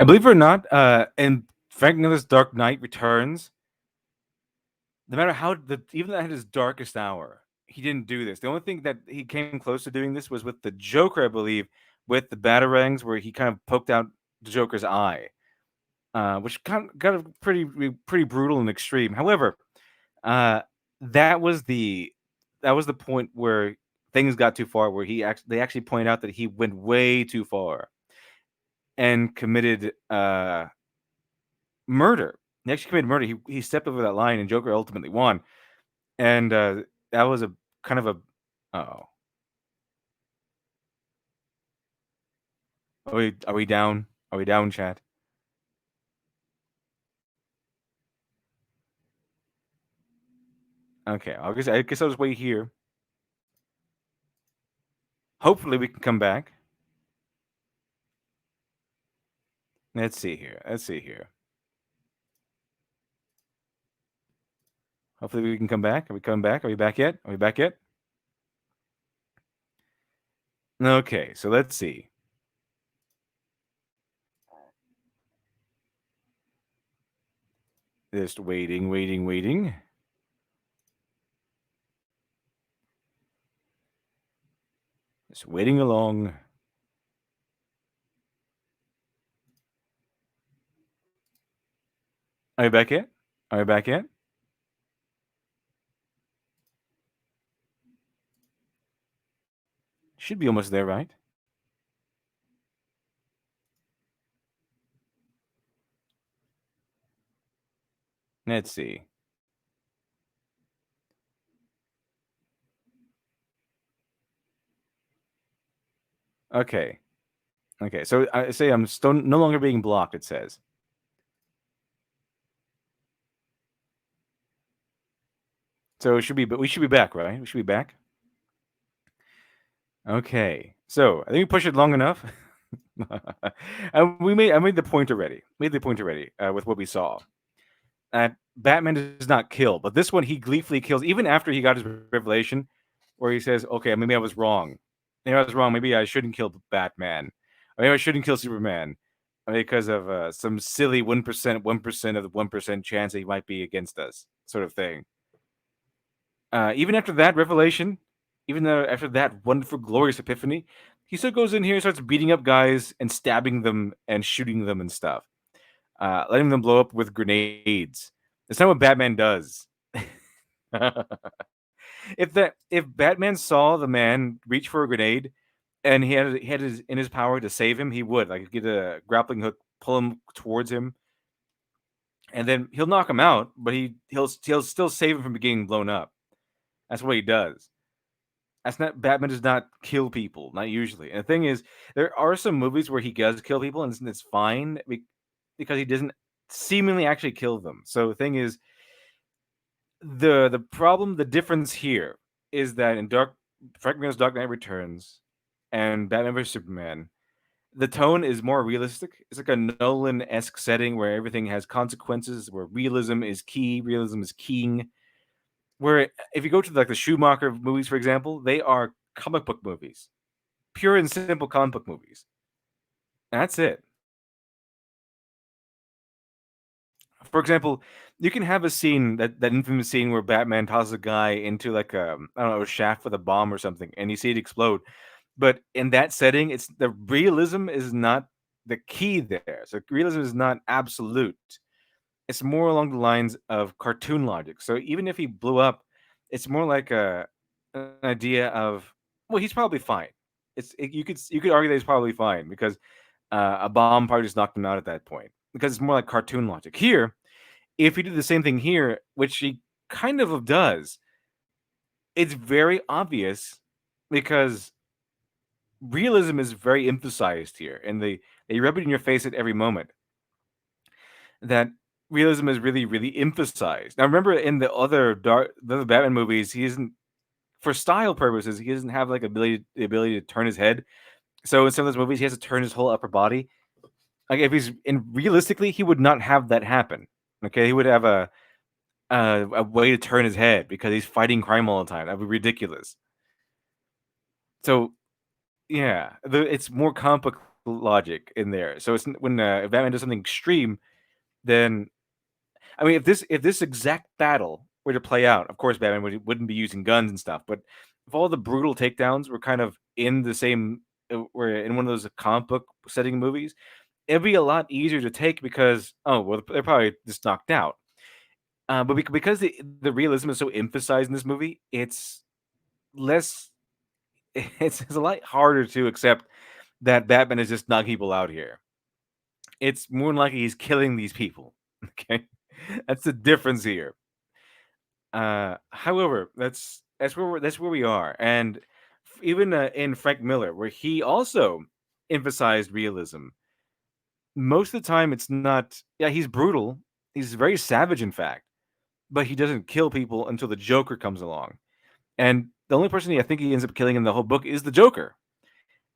And believe it or not, in Frank Miller's Dark Knight Returns, no matter how even at his darkest hour, he didn't do this. The only thing that he came close to doing this was with the Joker, I believe, with the batarangs, where he kind of poked out the Joker's eye, which got a pretty brutal and extreme. However, that was the point where things got too far, where they actually point out that he went way too far and committed murder. He actually committed murder. He stepped over that line, and Joker ultimately won. And that was a kind of a oh. Are we down? Are we down, chat? Okay, I guess I'll just wait here. Hopefully we can come back. Let's see here. Hopefully we can come back. Are we coming back? Are we back yet? Okay, so let's see. Just waiting. Just waiting along. Are we back yet? Should be almost there, right? Let's see. Okay. So I say I'm still no longer being blocked, it says. So we should be back, right? We should be back. Okay. So I think we pushed it long enough. And I made the point already. With what we saw. Batman does not kill, but this one he gleefully kills, even after he got his revelation, where he says, "Okay, maybe I was wrong. Maybe I shouldn't kill Batman. Or maybe I shouldn't kill Superman because of some silly 1% of the 1% chance that he might be against us, sort of thing." Even after that revelation, even though after that wonderful, glorious epiphany, he still goes in here and starts beating up guys and stabbing them and shooting them and stuff, letting them blow up with grenades. That's not what Batman does. If Batman saw the man reach for a grenade and he had in his power to save him, he would get a grappling hook, pull him towards him, and then he'll knock him out, but he'll still save him from getting blown up. That's what he does. Batman does not kill people, not usually. And the thing is, there are some movies where he does kill people, and it's fine because he doesn't seemingly actually kill them. So the thing is, the difference here is that in Frank Miller's Dark Knight Returns and Batman vs Superman, the tone is more realistic. It's like a Nolan-esque setting where everything has consequences, where realism is key, realism is king. Where if you go to the Schumacher movies, for example, they are comic book movies, pure and simple comic book movies. And that's it. For example, you can have a scene that infamous scene where Batman tosses a guy into I don't know, a shaft with a bomb or something, and you see it explode. But in that setting, it's the realism is not the key there. So realism is not absolute. It's more along the lines of cartoon logic. So even if he blew up, it's more like an idea of, well, he's probably fine. You could argue that he's probably fine because a bomb probably just knocked him out at that point, because it's more like cartoon logic. Here, if he did the same thing here, which he kind of does, it's very obvious because realism is very emphasized here, and they rub it in your face at every moment. That realism is really, really emphasized. Now, remember in the other Batman movies, he isn't, for style purposes, he doesn't have the ability to turn his head. So in some of those movies, he has to turn his whole upper body. If he's realistically, he would not have that happen. Okay, he would have a way to turn his head because he's fighting crime all the time. That'd be ridiculous. So, yeah, it's more comic book logic in there. So it's when if Batman does something extreme, then I mean, if this exact battle were to play out, of course, Batman wouldn't be using guns and stuff. But if all the brutal takedowns were kind of in the same, were in one of those comic book setting movies, it'd be a lot easier to take because well, they're probably just knocked out. But because the realism is so emphasized in this movie, it's less. It's a lot harder to accept that Batman is just knocking people out here. It's more than likely he's killing these people. Okay, that's the difference here. However, that's where we are, and even in Frank Miller, where he also emphasized realism. Most of the time, it's not. Yeah, he's brutal. He's very savage, in fact, but he doesn't kill people until the Joker comes along. And the only person I think he ends up killing in the whole book is the Joker.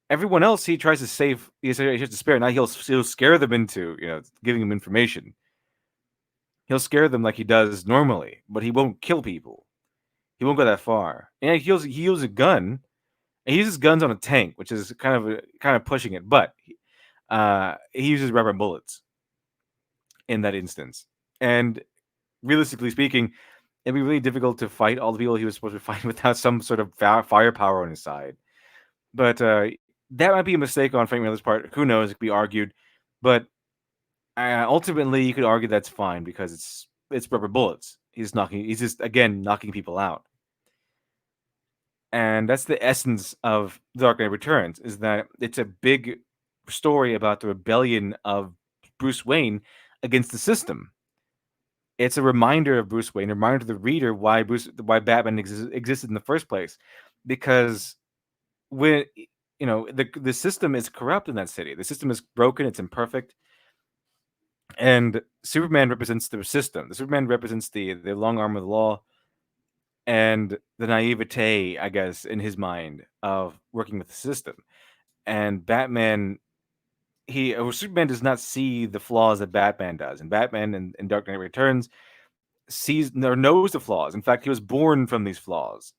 Everyone else he tries to save. He tries to spare. Now he'll scare them into giving them information. He'll scare them like he does normally, but he won't kill people. He won't go that far. And he uses a gun. And he uses guns on a tank, which is kind of pushing it. But he uses rubber bullets in that instance. And realistically speaking, it'd be really difficult to fight all the people he was supposed to fight without some sort of firepower on his side. But that might be a mistake on Frank Miller's part. Who knows? It could be argued. But ultimately, you could argue that's fine because it's rubber bullets. He's just again knocking people out. And that's the essence of Dark Knight Returns, is that it's a big story about the rebellion of Bruce Wayne against the system. It's a reminder of Bruce Wayne, a reminder to the reader why Batman existed in the first place. Because when the system is corrupt in that city, the system is broken, it's imperfect, and Superman represents the system. The Superman represents the long arm of the law, and the naivete, I guess, in his mind of working with the system. And Batman, Superman does not see the flaws that Batman does. And Batman in Dark Knight Returns sees or knows the flaws. In fact, he was born from these flaws.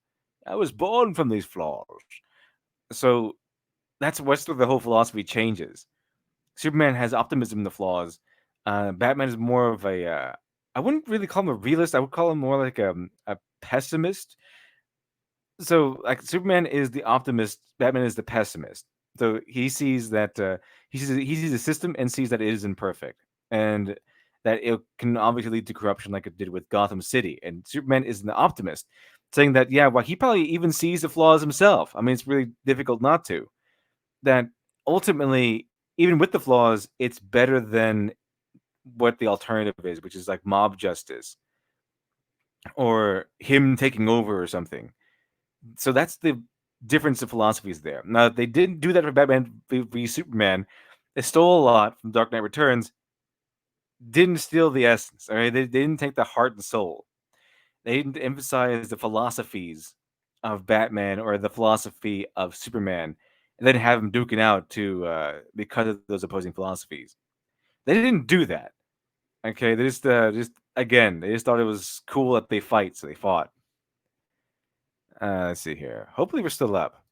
I was born from these flaws. So that's where the whole philosophy changes. Superman has optimism in the flaws. Batman is more of a I wouldn't really call him a realist. I would call him more like a pessimist. So, like, Superman is the optimist, Batman is the pessimist. So he sees that he sees the system and sees that it is imperfect, and that it can obviously lead to corruption, like it did with Gotham City. And Superman is an optimist, saying that well, he probably even sees the flaws himself. I mean, it's really difficult not to. That ultimately, even with the flaws, it's better than what the alternative is, which is like mob justice or him taking over or something. So that's the difference of philosophies there. Now, they didn't do that for Batman v Superman. They stole a lot from Dark Knight Returns. Didn't steal the essence. All right, they didn't take the heart and soul. They didn't emphasize the philosophies of Batman or the philosophy of Superman, and then have them duking out to because of those opposing philosophies. They didn't do that. Okay, they just again, they just thought it was cool that they fight, so they fought. Let's see here. Hopefully we're still up.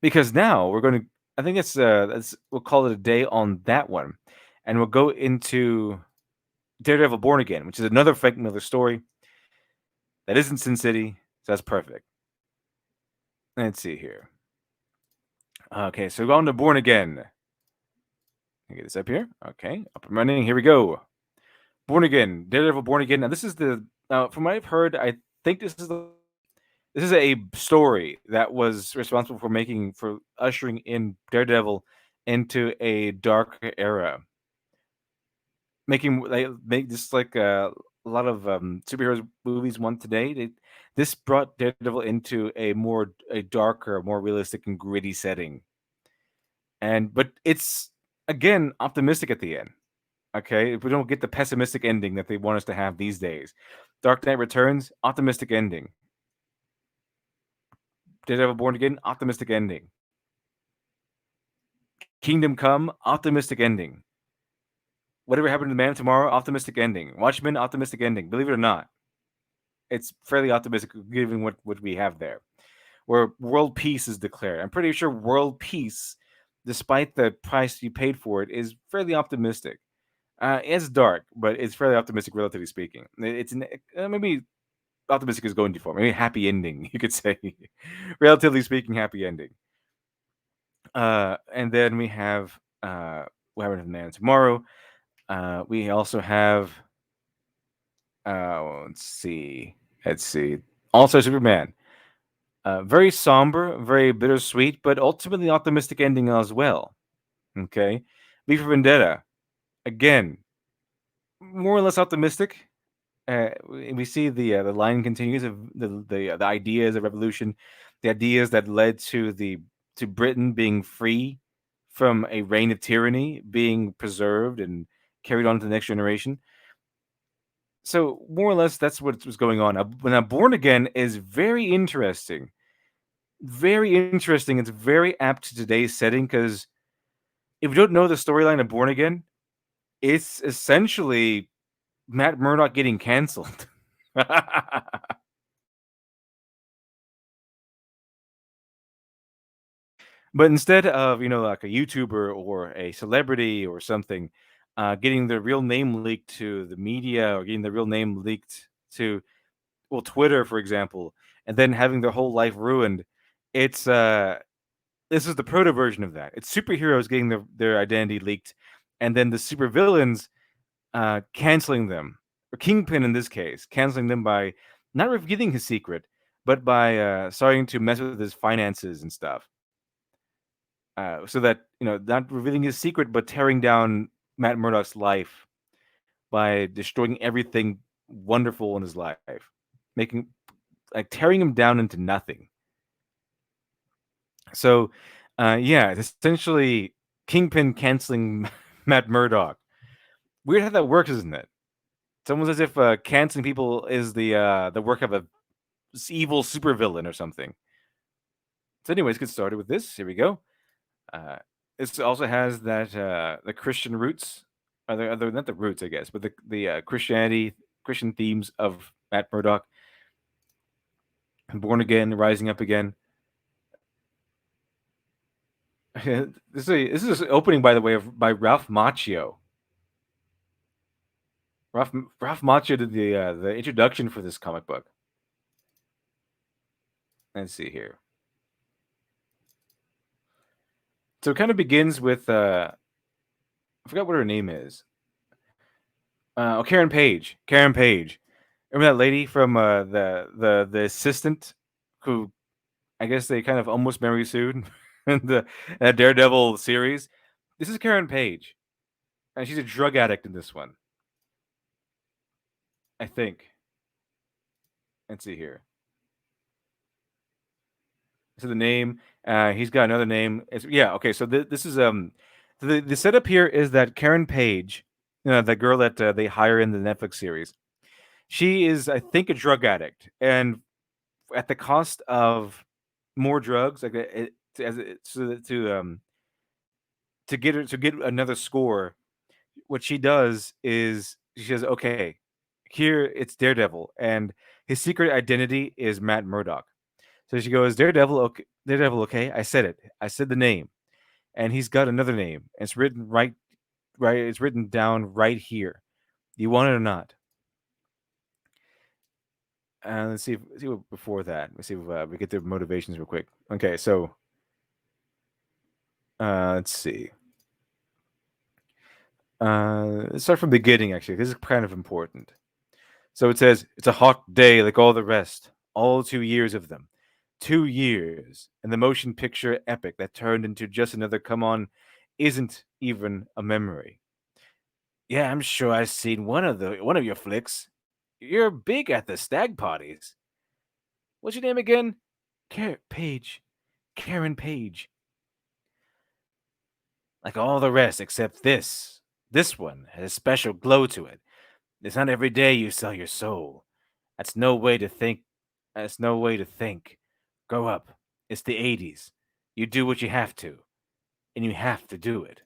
Because now we're going to, I think we'll call it a day on that one. And we'll go into Daredevil Born Again, which is another Frank Miller story that isn't Sin City, so that's perfect. Let's see here. Okay, so we're going to Born Again. Get this up here. Okay, up and running. Here we go. Born Again, Daredevil Born Again. Now, this is from what I've heard, I think this is a story that was responsible for ushering in Daredevil into a darker era, make this like a lot of superheroes movies want today. This brought Daredevil into a darker, more realistic and gritty setting, but it's again optimistic at the end. Okay, if we don't get the pessimistic ending that they want us to have these days. Dark Knight Returns, optimistic ending. Daredevil Born Again, optimistic ending. Kingdom Come, optimistic ending. Whatever Happened to the Man of Tomorrow, optimistic ending. Watchmen, optimistic ending. Believe it or not, it's fairly optimistic given what we have there. where world peace is declared. I'm pretty sure world peace, despite the price you paid for it, is fairly optimistic. It's dark, but it's fairly optimistic, relatively speaking. It's maybe optimistic is going too far. Maybe happy ending, you could say. Relatively speaking, happy ending. And then we have what happened to the Man Tomorrow. We also have let's see. Also Superman. Very somber, very bittersweet, but ultimately optimistic ending as well. Okay. V for Vendetta. Again, more or less optimistic. We see the line continues of the ideas of revolution, the ideas that led to Britain being free from a reign of tyranny being preserved and carried on to the next generation. So more or less, that's what was going on. Now, Born Again is very interesting. Very interesting. It's very apt to today's setting because if you don't know the storyline of Born Again, it's essentially Matt Murdock getting canceled. But instead of, like a YouTuber or a celebrity or something, getting their real name leaked to the media or getting their real name leaked to, well, Twitter, for example, and then having their whole life ruined, it's this is the proto version of that. It's superheroes getting their identity leaked, and then the supervillains canceling them, or Kingpin in this case, canceling them by not revealing his secret, but by starting to mess with his finances and stuff. So that, not revealing his secret, but tearing down Matt Murdock's life by destroying everything wonderful in his life, making like tearing him down into nothing. So, yeah, it's essentially Kingpin canceling Matt Murdock. Weird how that works, isn't it? It's almost as if canceling people is the work of a evil supervillain or something. So, anyways, get started with this. Here we go. This also has that the Christian roots, other not the roots, I guess, but the Christian themes of Matt Murdock. Born Again, Rising Up Again. This is an opening, by the way, by Ralph Macchio. Ralph Macchio did the introduction for this comic book. Let's see here. So it kind of begins with I forgot what her name is. Karen Page. Karen Page. Remember that lady from the assistant who I guess they kind of almost marry soon in the Daredevil series? This is Karen Page. And she's a drug addict in this one. I think. Let's see here. So the name, he's got another name. Okay. So this is the setup here is that Karen Page, the girl that they hire in the Netflix series, she is, I think, a drug addict, and at the cost of more drugs, like to get another score, what she does is she says, "Okay, here it's Daredevil, and his secret identity is Matt Murdock." So she goes, Daredevil, okay, Daredevil, okay. I said it. I said the name. And he's got another name. It's written right. It's written down right here. Do you want it or not? Let's see what before that. Let's see if we get their motivations real quick. Okay, so let's see. Let's start from the beginning, actually. This is kind of important. So it says, it's a hot day like all the rest. All 2 years of them. 2 years, and the motion picture epic that turned into just another come on isn't even a memory. Yeah, I'm sure I've seen one of your flicks. You're big at the stag parties. What's your name again? Page. Karen Page. Like all the rest except this. This one has a special glow to it. It's not every day you sell your soul. That's no way to think. That's no way to think. Grow up. It's the 80s. You do what you have to. And you have to do it.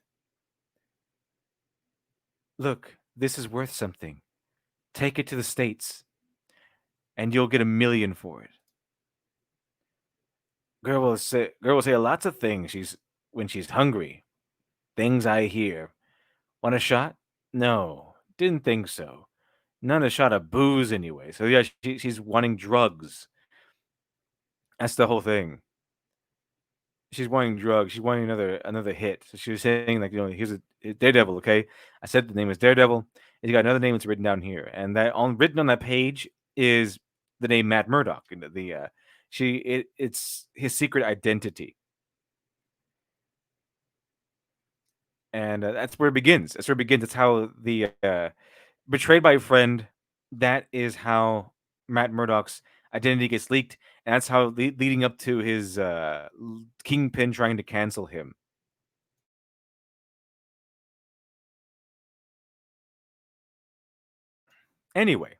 Look, this is worth something. Take it to the States. And you'll get $1 million for it. Girl will say lots of things. She's when she's hungry. Things I hear. Want a shot? No, didn't think so. Not a shot of booze anyway. So yeah, she's wanting drugs. That's the whole thing. She's wanting drugs. She's wanting another hit. So she was saying like, here's a Daredevil. Okay, I said the name is Daredevil, and you got another name that's written down here, and that written on that page is the name Matt Murdock. And it's his secret identity, and that's where it begins. That's where it begins. That's how the betrayed by a friend. That is how Matt Murdock's identity gets leaked, and that's how leading up to his Kingpin trying to cancel him. Anyway,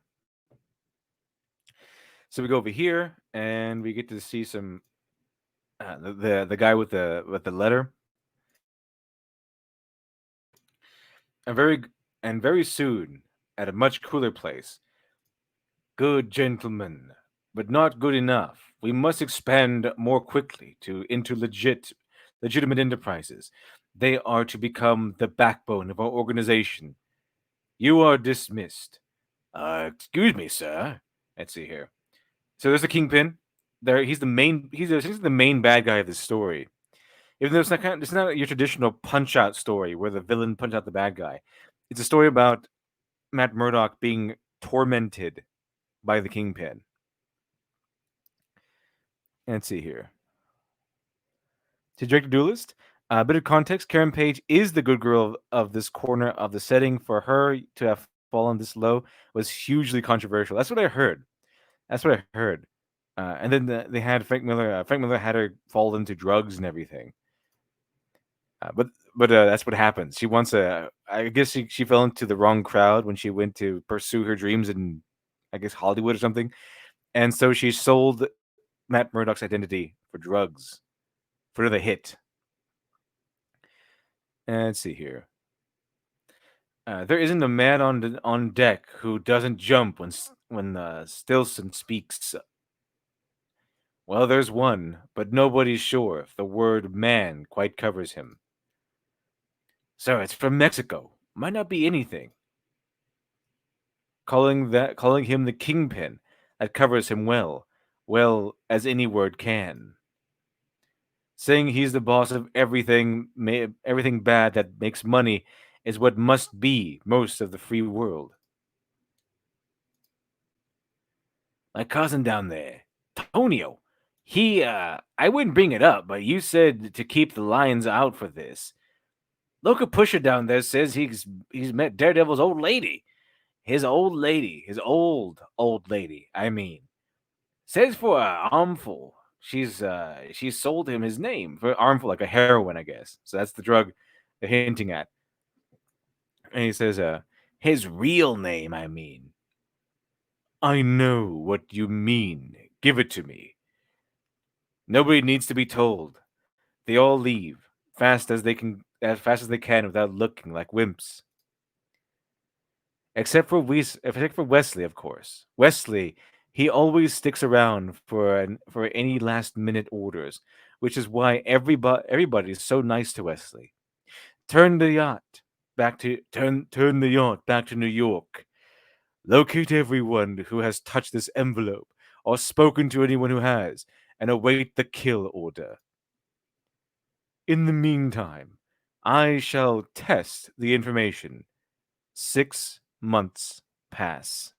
so we go over here, and we get to see some the guy with the letter, and very soon at a much cooler place. Good gentlemen, but not good enough. We must expand more quickly into legitimate enterprises. They are to become the backbone of our organization. You are dismissed. Excuse me, sir. Let's see here. So there's the Kingpin. He's essentially the main bad guy of this story. Even though it's not your traditional punch out story where the villain punches out the bad guy. It's a story about Matt Murdock being tormented by the Kingpin. Let's see here. To direct duelist, a bit of context: Karen Page is the good girl of this corner of the setting. For her to have fallen this low was hugely controversial. That's what I heard. And then they had Frank Miller. Frank Miller had her fall into drugs and everything. But that's what happens. She wants I guess she fell into the wrong crowd when she went to pursue her dreams in, I guess, Hollywood or something. And so she sold Matt Murdock's identity for drugs, for the hit. And let's see here. There isn't a man on deck who doesn't jump when Stilson speaks. Well, there's one, but nobody's sure if the word man quite covers him. Sir, it's from Mexico. Might not be anything. Calling him the Kingpin, that covers him well as any word can. Saying he's the boss of everything bad that makes money is what must be most of the free world. My cousin down there, Tonio, I wouldn't bring it up, but you said to keep the lions out for this. Local pusher down there says he's met Daredevil's old lady. His old lady, I mean. Says for an armful, she's sold him his name for an armful, like a heroin, I guess. So that's the drug they're hinting at. And he says, his real name, I mean. I know what you mean. Give it to me. Nobody needs to be told. They all leave as fast as they can without looking like wimps. Except for Wesley, of course. Wesley, he always sticks around for any last minute orders, which is why everybody is so nice to Wesley. Turn the yacht back to New York. Locate everyone who has touched this envelope or spoken to anyone who has, and await the kill order. In the meantime, I shall test the information. 6 months pass.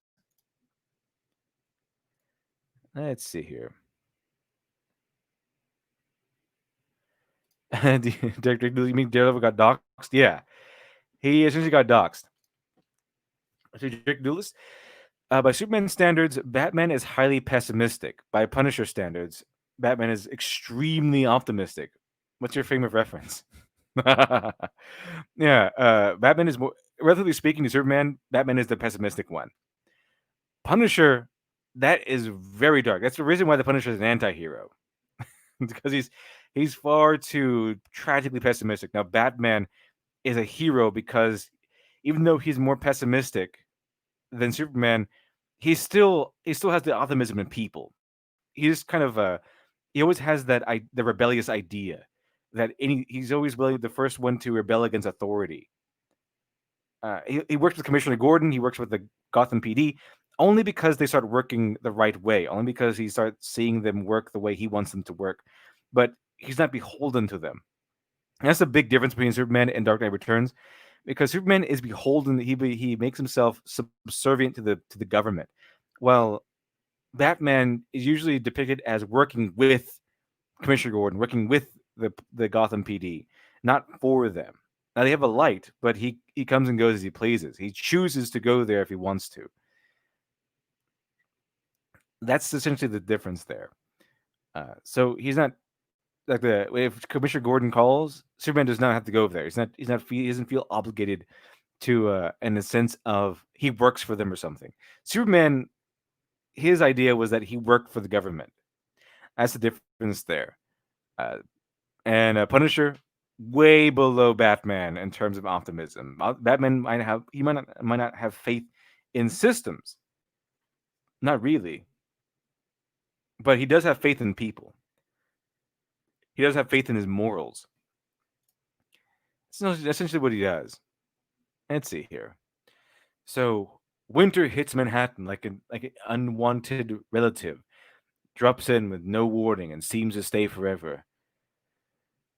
Let's see here. You mean Daredevil got doxxed? Yeah. He essentially got doxxed. So Dick Duelist. By Superman standards, Batman is highly pessimistic. By Punisher standards, Batman is extremely optimistic. What's your frame of reference? Yeah, Batman is more, relatively speaking to Superman, Batman is the pessimistic one. Punisher, that is very dark. That's the reason why the Punisher is an anti-hero. Because he's far too tragically pessimistic. Now, Batman is a hero because even though he's more pessimistic than Superman, he still has the optimism in people. He's kind of he always has the rebellious idea that he's always willing the first one to rebel against authority. He works with Commissioner Gordon. He works with the Gotham PD only because they start working the right way. Only because he starts seeing them work the way he wants them to work. But he's not beholden to them. And that's a big difference between Superman and Dark Knight Returns, because Superman is beholden. He makes himself subservient to the government, while Batman is usually depicted as working with Commissioner Gordon, working with the Gotham PD, not for them. Now they have a light, but he comes and goes as he pleases. He chooses to go there if he wants to. That's essentially the difference there. So he's not like if Commissioner Gordon calls, Superman does not have to go there. He doesn't feel obligated to in the sense of he works for them or something. Superman, his idea was that he worked for the government. That's the difference there. And Punisher, way below Batman in terms of optimism. Batman might not have faith in systems. Not really. But he does have faith in people. He does have faith in his morals. That's essentially what he does. Let's see here. So winter hits Manhattan like an unwanted relative, drops in with no warning and seems to stay forever.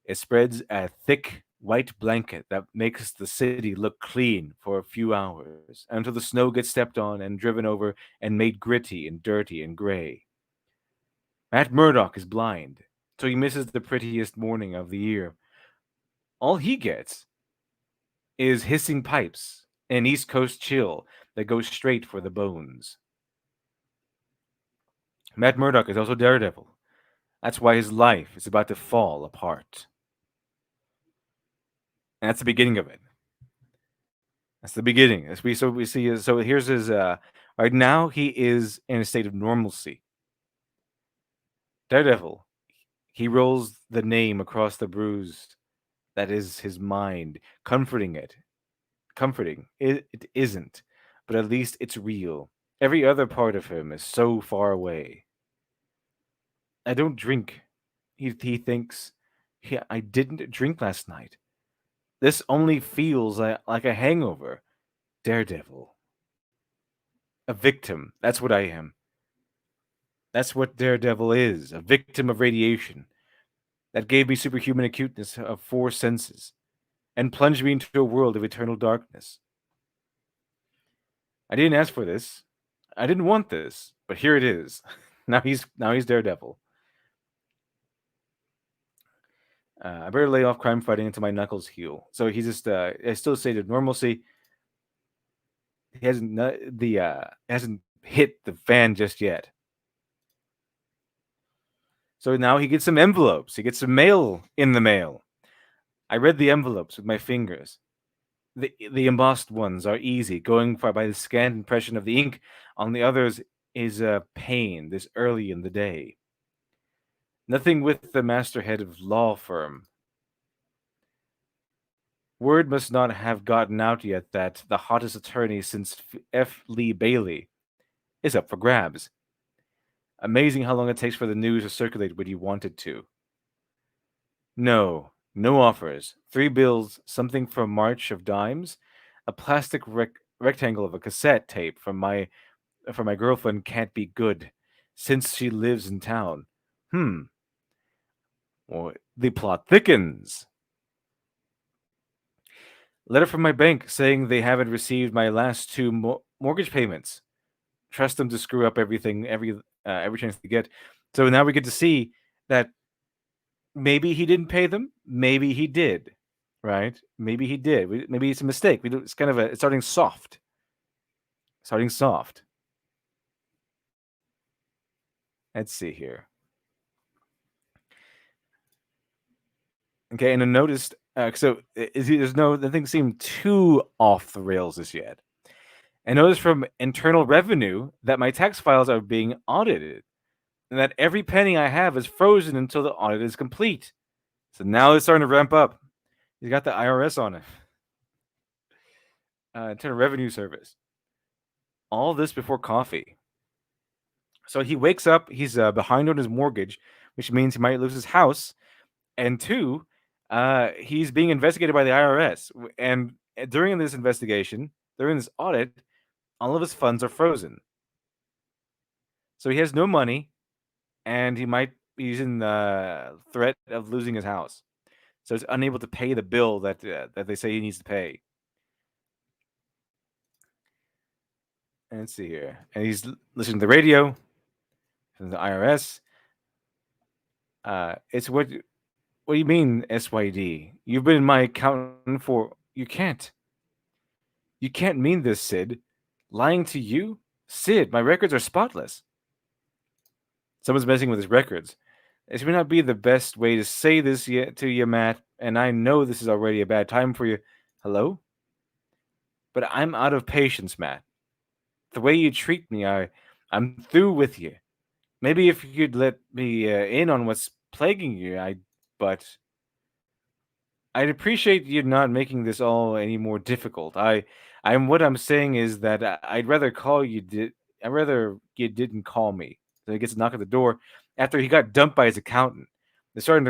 It spreads a thick white blanket that makes the city look clean for a few hours until the snow gets stepped on and driven over and made gritty and dirty and gray. Matt Murdock is blind, so he misses the prettiest morning of the year. All he gets is hissing pipes and East Coast chill that goes straight for the bones. Matt Murdock is also Daredevil. That's why his life is about to fall apart. And that's the beginning of it. That's the beginning. So here's his right now he is in a state of normalcy. Daredevil, he rolls the name across the bruise that is his mind, comforting it. Comforting. It isn't, but at least it's real. Every other part of him is so far away. I don't drink. He thinks, I didn't drink last night. This only feels like a hangover. Daredevil. A victim. That's what I am. That's what Daredevil is. A victim of radiation. That gave me superhuman acuteness of 4 senses and plunged me into a world of eternal darkness. I didn't ask for this. I didn't want this, but here it is. Now he's Daredevil. I better lay off crime fighting until my knuckles heal. So he's just still a state of normalcy. He hasn't hit the fan just yet. So now he gets some envelopes. He gets some mail in the mail. I read the envelopes with my fingers. The embossed ones are easy, going by the scanned impression of the ink. On the others is a pain this early in the day. Nothing with the masterhead of law firm. Word must not have gotten out yet that the hottest attorney since F. Lee Bailey is up for grabs. Amazing how long it takes for the news to circulate when you want it to. No offers. 3 bills, something from March of Dimes, a plastic rectangle of a cassette tape from my girlfriend can't be good, since she lives in town. Well, the plot thickens. Letter from my bank saying they haven't received my last 2 mortgage payments. Trust them to screw up everything every chance they get. So now we get to see that maybe he didn't pay them. Maybe he did, right? Maybe he did. Maybe it's a mistake. It's kind of it's starting soft. Let's see here. Okay, and I noticed. Nothing seemed too off the rails just yet. I noticed from Internal Revenue that my tax files are being audited, and that every penny I have is frozen until the audit is complete. So now it's starting to ramp up. He's got the IRS on it. Internal Revenue Service. All this before coffee. So he wakes up. He's behind on his mortgage, which means he might lose his house. And two, he's being investigated by the IRS. And during this investigation, during this audit, all of his funds are frozen. So he has no money, and he's in the threat of losing his house. So he's unable to pay the bill that they say he needs to pay. And let's see here. And he's listening to the radio from the IRS. It's what do you mean, SYD? You've been my accountant for... You can't mean this, Sid. Lying to you? Sid, my records are spotless. Someone's messing with his records. This may not be the best way to say this to you, Matt, and I know this is already a bad time for you. Hello? But I'm out of patience, Matt. The way you treat me, I'm through with you. Maybe if you'd let me in on what's plaguing you, but I'd appreciate you not making this all any more difficult. What I'm saying is that I'd rather I'd rather you didn't call me. So he gets a knock at the door after he got dumped by his accountant. They're starting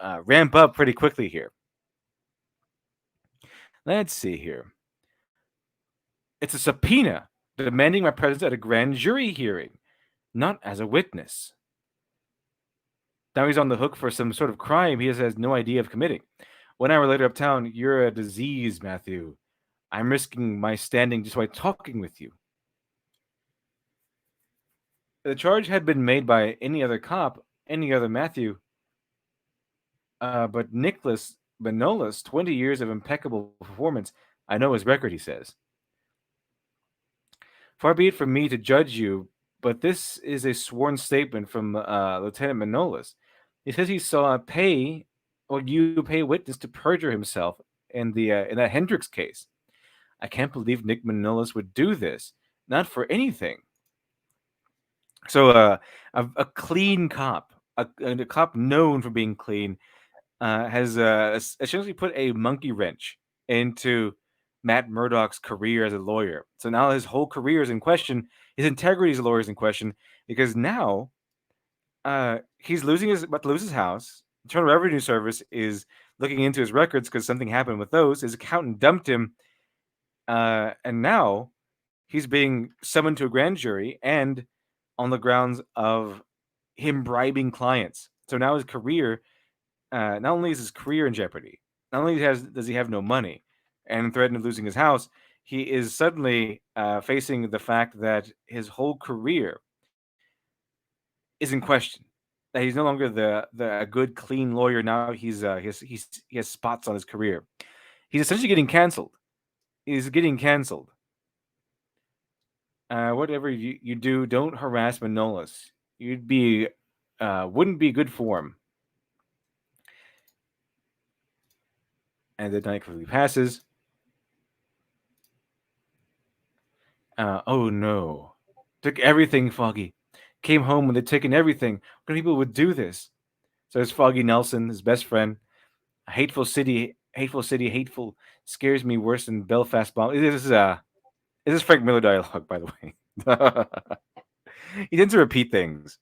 to ramp up pretty quickly here. Let's see here. It's a subpoena demanding my presence at a grand jury hearing, not as a witness. Now he's on the hook for some sort of crime he has no idea of committing. 1 hour later uptown, you're a disease, Matthew. I'm risking my standing just by talking with you. The charge had been made by any other cop, any other Matthew. But Nicholas Manolis, 20 years of impeccable performance. I know his record, he says. Far be it from me to judge you, but this is a sworn statement from Lieutenant Manolis. He says he saw you pay witness to perjure himself in that Hendricks case. I can't believe Nick Manolis would do this, not for anything. So a clean cop, a cop known for being clean, has essentially put a monkey wrench into Matt Murdock's career as a lawyer. So now his whole career is in question. His integrity as a lawyer is in question because now he's about to lose his house. The Internal Revenue Service is looking into his records because something happened with those. His accountant dumped him, and now he's being summoned to a grand jury and on the grounds of him bribing clients. So now his career, not only is his career in jeopardy, not only does he have no money and threatened of losing his house, he is suddenly facing the fact that his whole career is in question. That he's no longer the good, clean lawyer. Now he has spots on his career. He's essentially getting canceled. He's getting canceled. Whatever you do, don't harass Manolis. Wouldn't be good for him. And the night quickly passes. Oh no. Took everything, Foggy. Came home and they'd taken everything. What kind of people would do this? So there's Foggy Nelson, his best friend. A hateful city, hateful, scares me worse than Belfast bomb. This is Frank Miller dialogue, by the way. He tends to repeat things.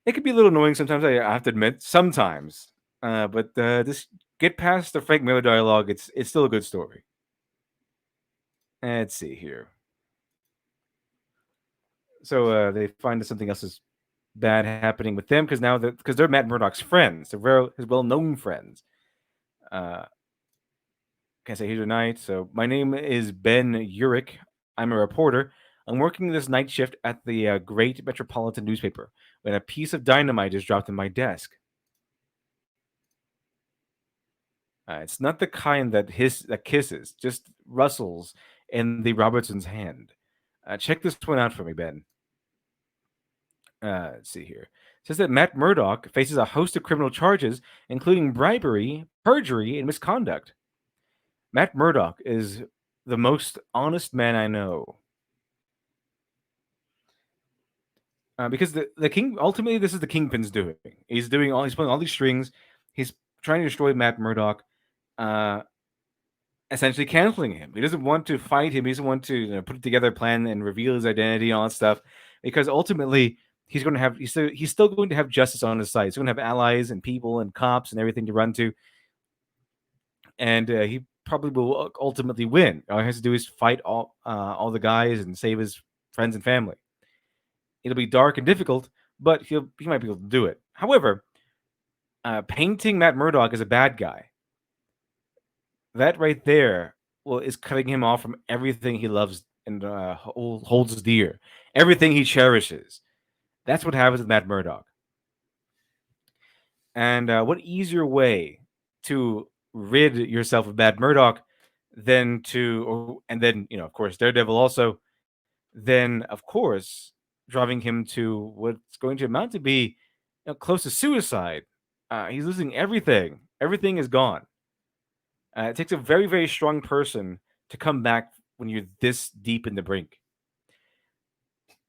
It can be a little annoying sometimes, I have to admit. Sometimes. But just get past the Frank Miller dialogue. It's still a good story. Let's see here. So they find that something else is bad happening with them because they're Matt Murdock's friends. They're his well-known friends. Can I say here tonight? So my name is Ben Urich. I'm a reporter. I'm working this night shift at the Great Metropolitan Newspaper when a piece of dynamite is dropped in my desk. It's not the kind that kisses, just rustles in the Robertson's hand. Check this one out for me, Ben. Let's see here. It says that Matt Murdock faces a host of criminal charges, including bribery, perjury, and misconduct. Matt Murdock is the most honest man I know. Because the king, ultimately, this is the Kingpin's doing. He's pulling all these strings. He's trying to destroy Matt Murdock, essentially canceling him. He doesn't want to fight him. He doesn't want to put together a plan and reveal his identity and all that stuff. Because ultimately, he's still going to have justice on his side. He's going to have allies and people and cops and everything to run to, and he probably will ultimately win. All he has to do is fight all the guys and save his friends and family. It'll be dark and difficult, but he might be able to do it. However, painting Matt Murdock as a bad guy, that right there, is cutting him off from everything he loves and holds dear, everything he cherishes. That's what happens with Matt Murdock. And what easier way to rid yourself of Matt Murdock than and then, of course, Daredevil also, then, of course, driving him to what's going to amount to be close to suicide. He's losing everything. Everything is gone. It takes a very, very strong person to come back when you're this deep in the brink.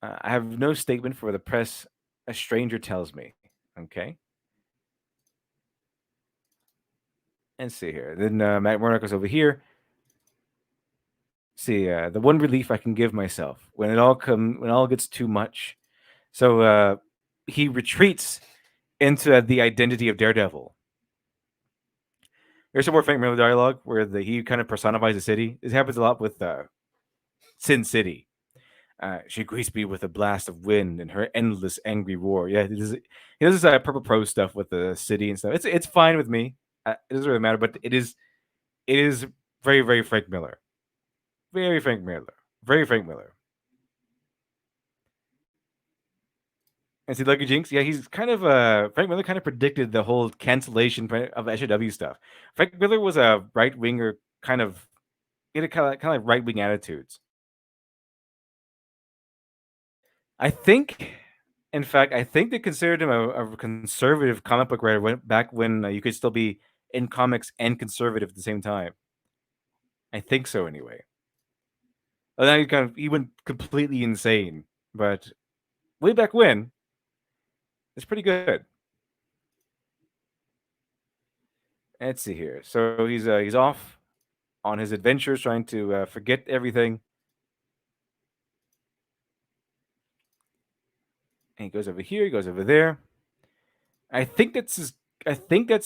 I have no statement for the press. A stranger tells me. Okay. Let's see here. Then Matt Murdock is over here. See, the one relief I can give myself when it all gets too much. So he retreats into the identity of Daredevil. There's some more Frank Miller dialogue where he kind of personifies the city. This happens a lot with Sin City. She greets me with a blast of wind and her endless angry roar. Yeah, he does this Purple Pro stuff with the city and stuff. It's fine with me. It doesn't really matter, but it is very, very Frank Miller. Very Frank Miller. Very Frank Miller. And see, Lucky Jinx, yeah, he's kind of Frank Miller kind of predicted the whole cancellation of SJW stuff. Frank Miller was a right winger, he had a kind of like right wing attitudes. I think they considered him a conservative comic book writer back when you could still be in comics and conservative at the same time. I think so, anyway. Well, now he went completely insane, but way back when, it's pretty good. Let's see here. So he's off on his adventures, trying to forget everything. And he goes over here. He goes over there. I think that's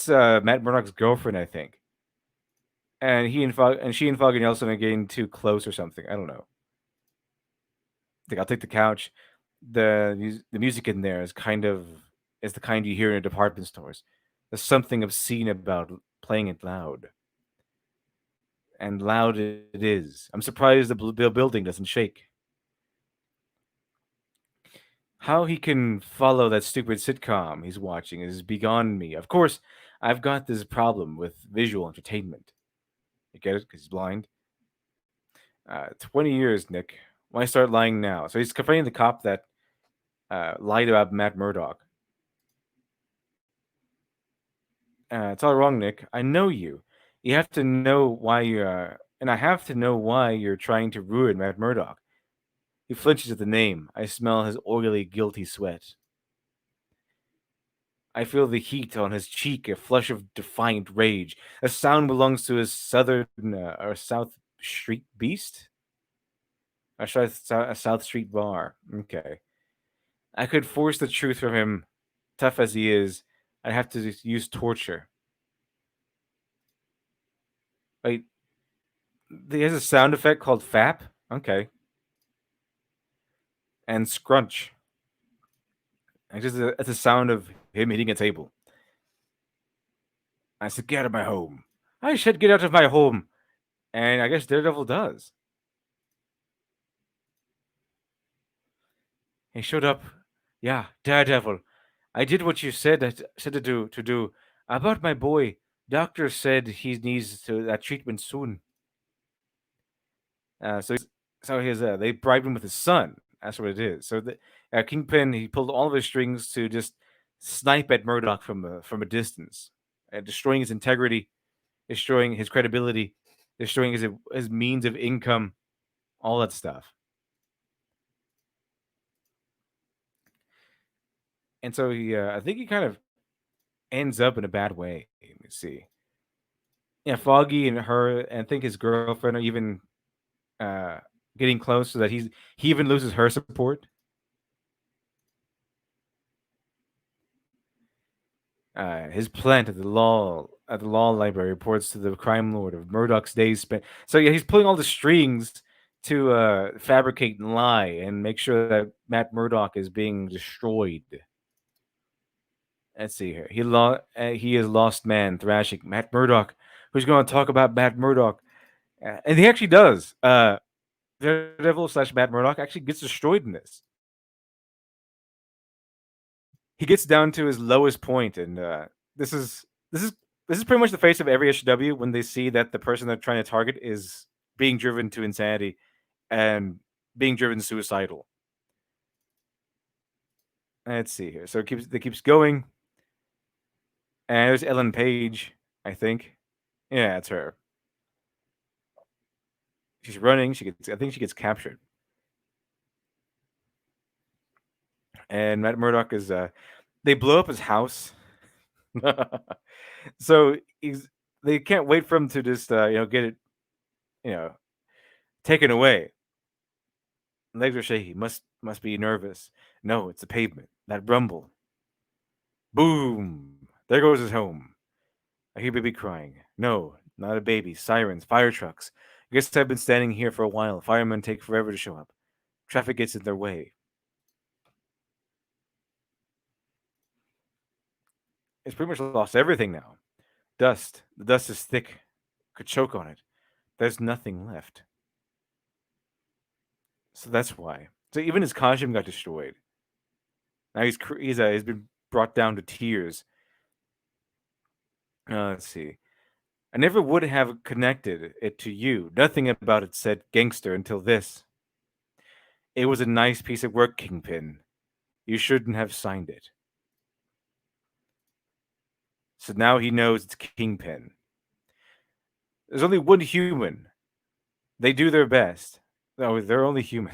Matt Murdock's girlfriend. I think. And she and Foggy Nelson are getting too close or something. I don't know. I think I'll take the couch. The music in there is the kind you hear in department stores. There's something obscene about playing it loud. And loud it is. I'm surprised the building doesn't shake. How he can follow that stupid sitcom he's watching is beyond me. Of course, I've got this problem with visual entertainment. You get it? Because he's blind. 20 years, Nick. Why start lying now? So he's confronting the cop that lied about Matt Murdock. It's all wrong, Nick. I know you. You have to know why and I have to know why you're trying to ruin Matt Murdock. He flinches at the name. I smell his oily, guilty sweat. I feel the heat on his cheek, a flush of defiant rage. A sound belongs to his southern or South Street beast? A South Street bar. Okay. I could force the truth from him. Tough as he is, I'd have to use torture. Wait. He has a sound effect called FAP? Okay. And scrunch. It's a sound of him hitting a table. I said, get out of my home. I said, get out of my home. And I guess Daredevil does. He showed up. Yeah, Daredevil. I did what you said to do. About my boy, doctor said he needs that treatment soon. So they bribed him with his son. That's what it is. So Kingpin, he pulled all of his strings to just snipe at Murdock from a distance, destroying his integrity, destroying his credibility, destroying his means of income, all that stuff. And so I think he kind of ends up in a bad way. Let me see. Yeah, Foggy and I think his girlfriend are even getting close, so that he even loses her support. His plant at the law library reports to the crime lord of Murdoch's days spent. So yeah, he's pulling all the strings to fabricate and lie and make sure that Matt Murdock is being destroyed. Let's see here. He is lost man thrashing Matt Murdock. Who's going to talk about Matt Murdock? And he actually does. Daredevil / Matt Murdock actually gets destroyed in this. He gets down to his lowest point, and this is pretty much the face of every SW when they see that the person they're trying to target is being driven to insanity and being driven suicidal. Let's see here. So it keeps going. And there's Ellen Page, I think. Yeah, it's her. She's running. I think she gets captured. And Matt Murdock is they blow up his house. So they can't wait for him to just get it taken away. Legs are shaky. Must be nervous. No, it's the pavement. That rumble. Boom. There goes his home. I hear baby crying. No, not a baby. Sirens, fire trucks. I guess I've been standing here for a while. Firemen take forever to show up. Traffic gets in their way. It's pretty much lost everything now. Dust. The dust is thick. Could choke on it. There's nothing left. So that's why. So even his costume got destroyed. Now he's been brought down to tears. Let's see. I never would have connected it to you. Nothing about it said gangster until this. It was a nice piece of work, Kingpin. You shouldn't have signed it. So now he knows it's Kingpin. There's only one human. They do their best. No, they're only human.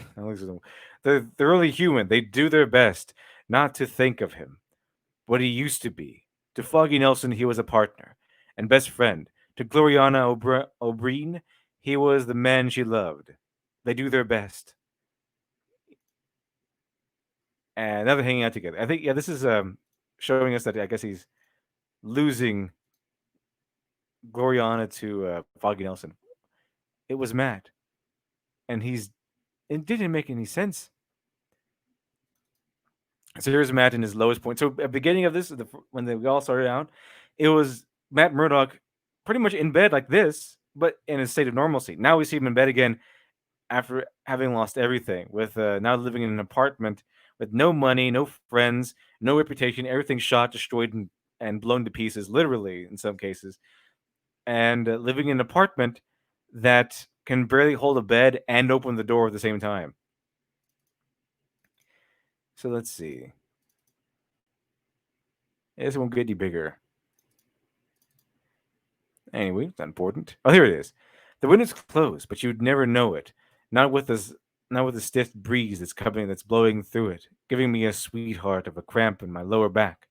They're only human. They do their best not to think of him. What he used to be. To Foggy Nelson, he was a partner and best friend. To Gloriana O'Brien, he was the man she loved. They do their best. And now they're hanging out together. I think, this is showing us that I guess he's losing Gloriana to Foggy Nelson. It was Matt. And it didn't make any sense. So here's Matt in his lowest point. So at the beginning of this, when we all started out, it was Matt Murdock pretty much in bed like this, but in a state of normalcy. Now we see him in bed again after having lost everything, with now living in an apartment with no money, no friends, no reputation, everything shot, destroyed, and blown to pieces, literally in some cases, and living in an apartment that can barely hold a bed and open the door at the same time. So let's see. This won't get any bigger. Anyway, it's not important. Oh, here it is. The window's closed, but you'd never know it. Not with the stiff breeze that's blowing through it, giving me a sweetheart of a cramp in my lower back.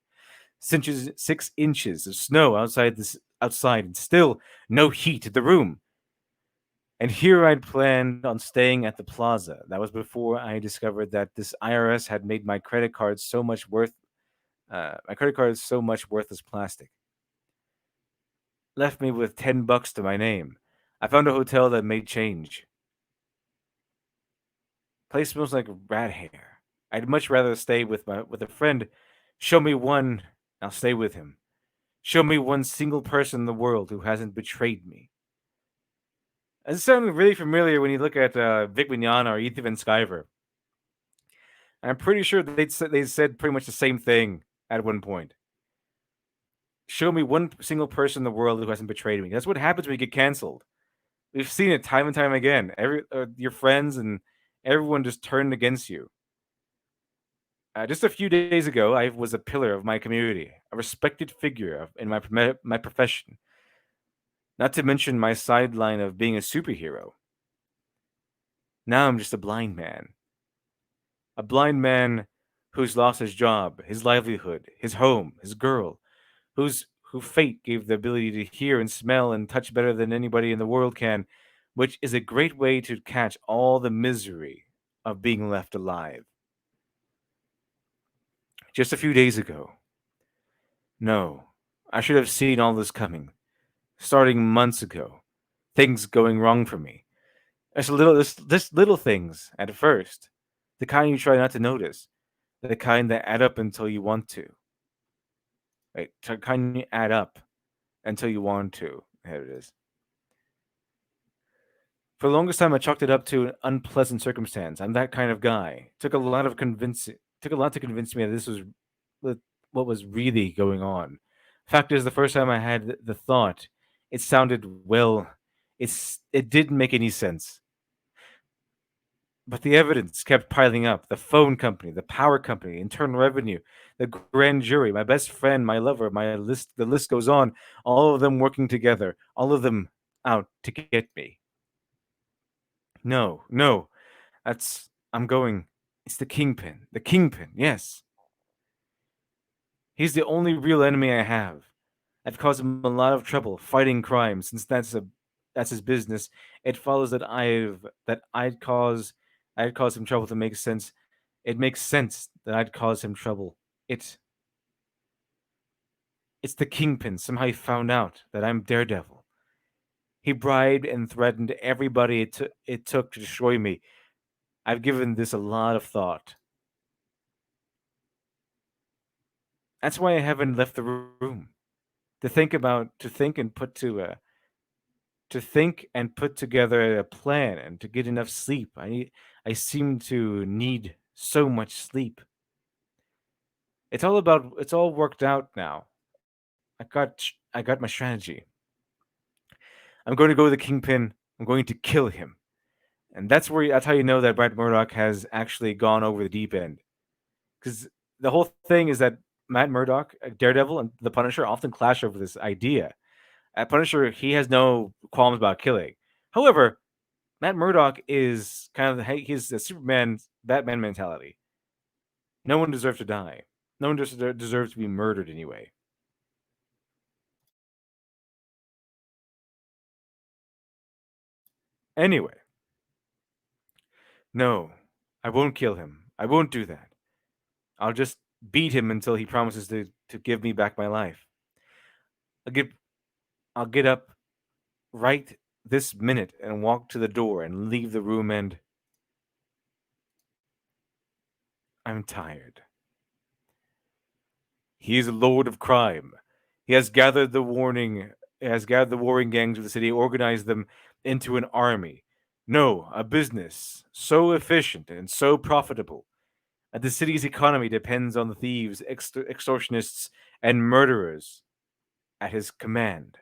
6 inches of snow outside, and still no heat in the room. And here I'd planned on staying at the plaza. That was before I discovered that this IRS had made my credit card so much worthless plastic. Left me with $10 to my name. I found a hotel that made change. Place smells like rat hair. I'd much rather stay with a friend. Show me one, I'll stay with him. Show me one single person in the world who hasn't betrayed me. It sounded really familiar when you look at Vic Mignogna or Ethan Van Sciver. I'm pretty sure they said pretty much the same thing at one point. Show me one single person in the world who hasn't betrayed me. That's what happens when you get canceled. We've seen it time and time again. Your friends and everyone just turned against you. Just a few days ago, I was a pillar of my community, a respected figure in my profession. Not to mention my sideline of being a superhero. Now I'm just a blind man. A blind man who's lost his job, his livelihood, his home, his girl, who fate gave the ability to hear and smell and touch better than anybody in the world can, which is a great way to catch all the misery of being left alive. Just a few days ago, No, I should have seen all this coming, starting months ago. Things going wrong for me. This little things at first, the kind you try not to notice, the kind that add up until you want to. Right, the kind you add up until you want to. There it is. For the longest time, I chalked it up to an unpleasant circumstance. I'm that kind of guy. Took a lot to convince me that this was what was really going on. Fact is, the first time I had the thought, it sounded well. It didn't make any sense. But the evidence kept piling up. The phone company, the power company, Internal Revenue, the grand jury, my best friend, my lover, the list goes on. All of them working together, all of them out to get me. No, no, I'm going. It's the Kingpin. The Kingpin, yes. He's the only real enemy I have. I've caused him a lot of trouble fighting crime, since that's his business. It follows that I'd cause him trouble to make sense. It makes sense that I'd cause him trouble. It's the Kingpin. Somehow he found out that I'm Daredevil. He bribed and threatened everybody it took to destroy me. I've given this a lot of thought. That's why I haven't left the room. To think and put together a plan and to get enough sleep. I seem to need so much sleep. It's all worked out now. I got my strategy. I'm going to go to the Kingpin. I'm going to kill him. And that's how you know that Matt Murdock has actually gone over the deep end. Because the whole thing is that Matt Murdock, Daredevil, and the Punisher often clash over this idea. At Punisher, he has no qualms about killing. However, Matt Murdock is he's a Superman, Batman mentality. No one deserves to die. No one deserves to be murdered anyway. Anyway. No, I won't kill him. I won't do that. I'll just beat him until he promises to give me back my life. I'll get up right this minute and walk to the door and leave the room, and I'm tired. He is a lord of crime. He has gathered the warring gangs of the city, organized them into an army. No, a business so efficient and so profitable that the city's economy depends on the thieves, extortionists, and murderers at his command.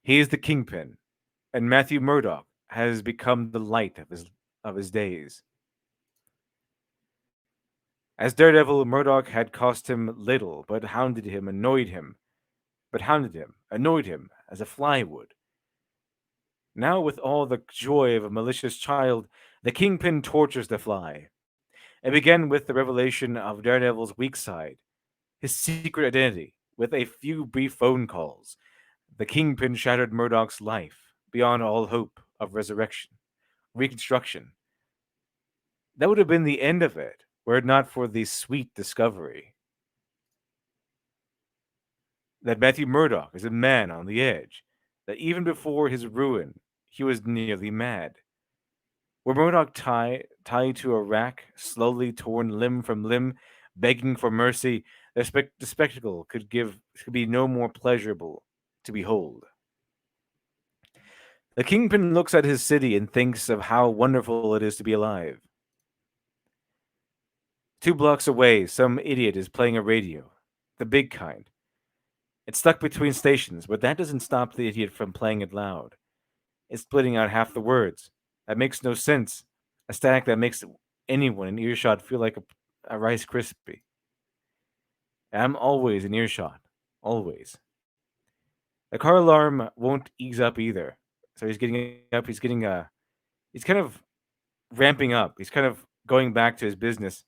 He is the Kingpin, and Matthew Murdock has become the light of his days. As Daredevil, Murdock had cost him little, but hounded him, annoyed him as a fly would. Now, with all the joy of a malicious child, the Kingpin tortures the fly. It began with the revelation of Daredevil's weak side, his secret identity. With a few brief phone calls, the Kingpin shattered Murdock's life beyond all hope of reconstruction. That would have been the end of it, were it not for the sweet discovery that Matthew Murdock is a man on the edge, that even before his ruin, he was nearly mad. Were Murdock tied to a rack, slowly torn limb from limb, begging for mercy, the spectacle could be no more pleasurable to behold. The Kingpin looks at his city and thinks of how wonderful it is to be alive. 2 blocks away, some idiot is playing a radio, the big kind. It's stuck between stations, but that doesn't stop the idiot from playing it loud. It's splitting out half the words. That makes no sense. A static that makes anyone in earshot feel like a Rice Krispie. I'm always in earshot. Always. The car alarm won't ease up either. So he's getting up. He's kind of ramping up. He's kind of going back to his business.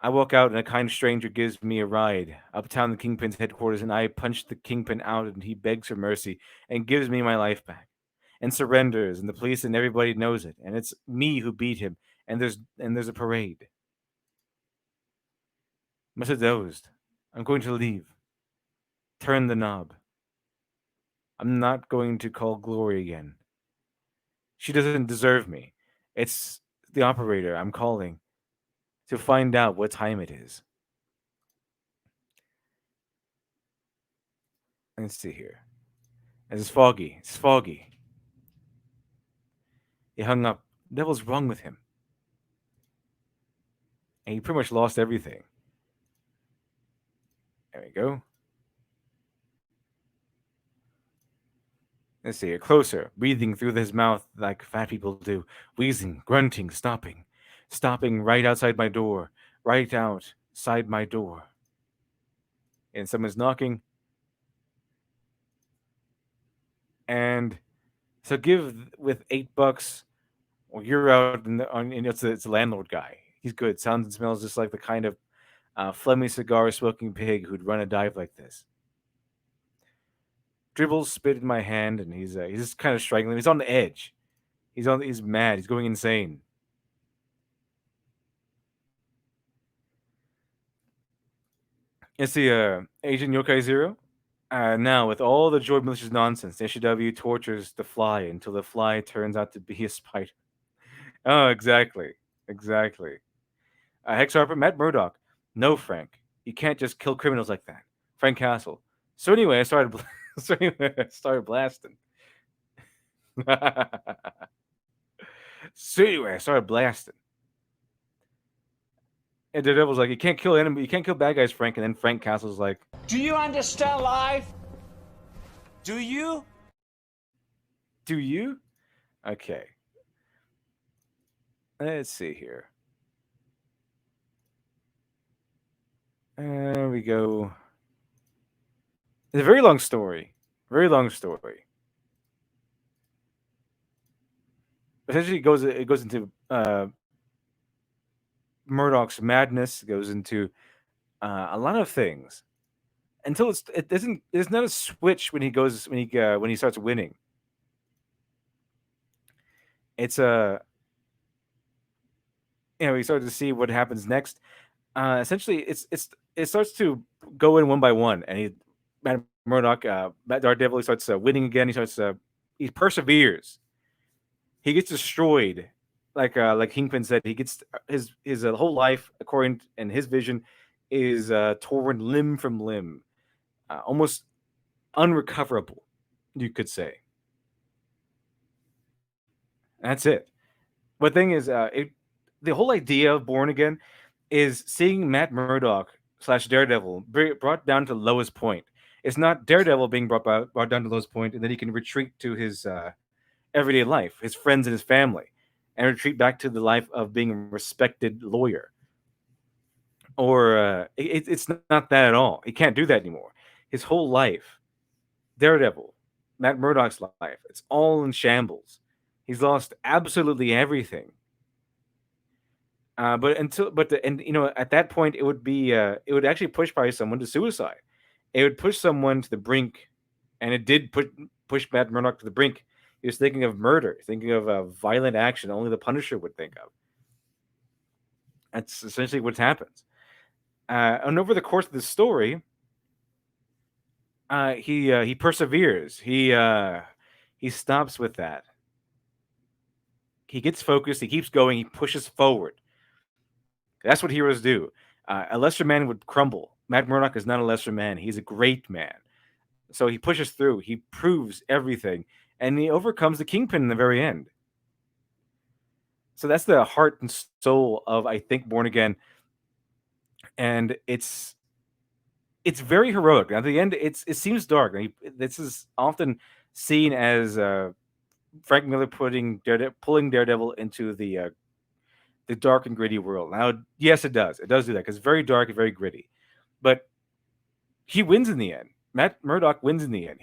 I walk out and a kind stranger gives me a ride uptown the Kingpin's headquarters, and I punch the Kingpin out, and he begs for mercy and gives me my life back and surrenders, and the police and everybody knows it, and it's me who beat him, and there's a parade. Must have dozed. I'm going to leave. Turn the knob. I'm not going to call Glory again. She doesn't deserve me. It's the operator I'm calling to find out what time it is. Let's see here. It's foggy. It's foggy. He hung up. The devil's wrong with him. And he pretty much lost everything. There we go. Let's see here. Closer. Breathing through his mouth like fat people do. Wheezing, grunting, stopping. Stopping right outside my door. Right outside my door. And someone's knocking. And so give with $8, or you're out and it's a landlord guy. He's good. Sounds and smells just like the kind of phlegmy cigar smoking pig who'd run a dive like this. Dribbles spit in my hand, and he's just kind of strangling. He's on the edge. He's mad. He's going insane. It's the Agent Yokai Zero. Now, with all the Joy Militia's nonsense, the SCW tortures the Fly until the Fly turns out to be a spider. Oh, exactly. Exactly. Hex Harper, Matt Murdock. No, Frank. You can't just kill criminals like that. Frank Castle. So anyway, I started blasting. So anyway, I started blasting. And Daredevil's like, you can't kill bad guys, Frank. And then Frank Castle's like, Do you understand life? Do you? do you? Okay. Let's see here. There we go. It's a very long story. Very long story. Essentially, it goes into Murdoch's madness. It goes into a lot of things until it doesn't. There's not a switch when he starts winning. It's we start to see what happens next. Essentially, it starts to go in one by one, and Matt Murdoch, Matt Daredevil, he starts winning again. He perseveres. He gets destroyed, like Kingpin said. He gets his whole life, according and his vision, is torn limb from limb, almost unrecoverable, you could say. That's it. But the thing is, the whole idea of Born Again is seeing Matt Murdock / Daredevil brought down to the lowest point. It's not Daredevil being brought down to the lowest point, and then he can retreat to his everyday life, his friends and his family, and retreat back to the life of being a respected lawyer. Or it's not that at all. He can't do that anymore. His whole life, Daredevil, Matt Murdock's life, it's all in shambles. He's lost absolutely everything. At that point, it would actually push probably someone to suicide. It would push someone to the brink, and it did push Matt Murdock to the brink. He was thinking of murder, thinking of violent action only the Punisher would think of. That's essentially what happens. And over the course of the story, he perseveres. He stops with that. He gets focused. He keeps going. He pushes forward. That's what heroes do. A lesser man would crumble. Matt Murdock is not a lesser man. He's a great man. So he pushes through. He proves everything. And he overcomes the Kingpin in the very end. So that's the heart and soul of, I think, Born Again. And it's very heroic. At the end, it seems dark. This is often seen as Frank Miller pulling Daredevil into the dark and gritty world. Now, yes, it does. It does do that because it's very dark and very gritty. But he wins in the end. Matt Murdock wins in the end.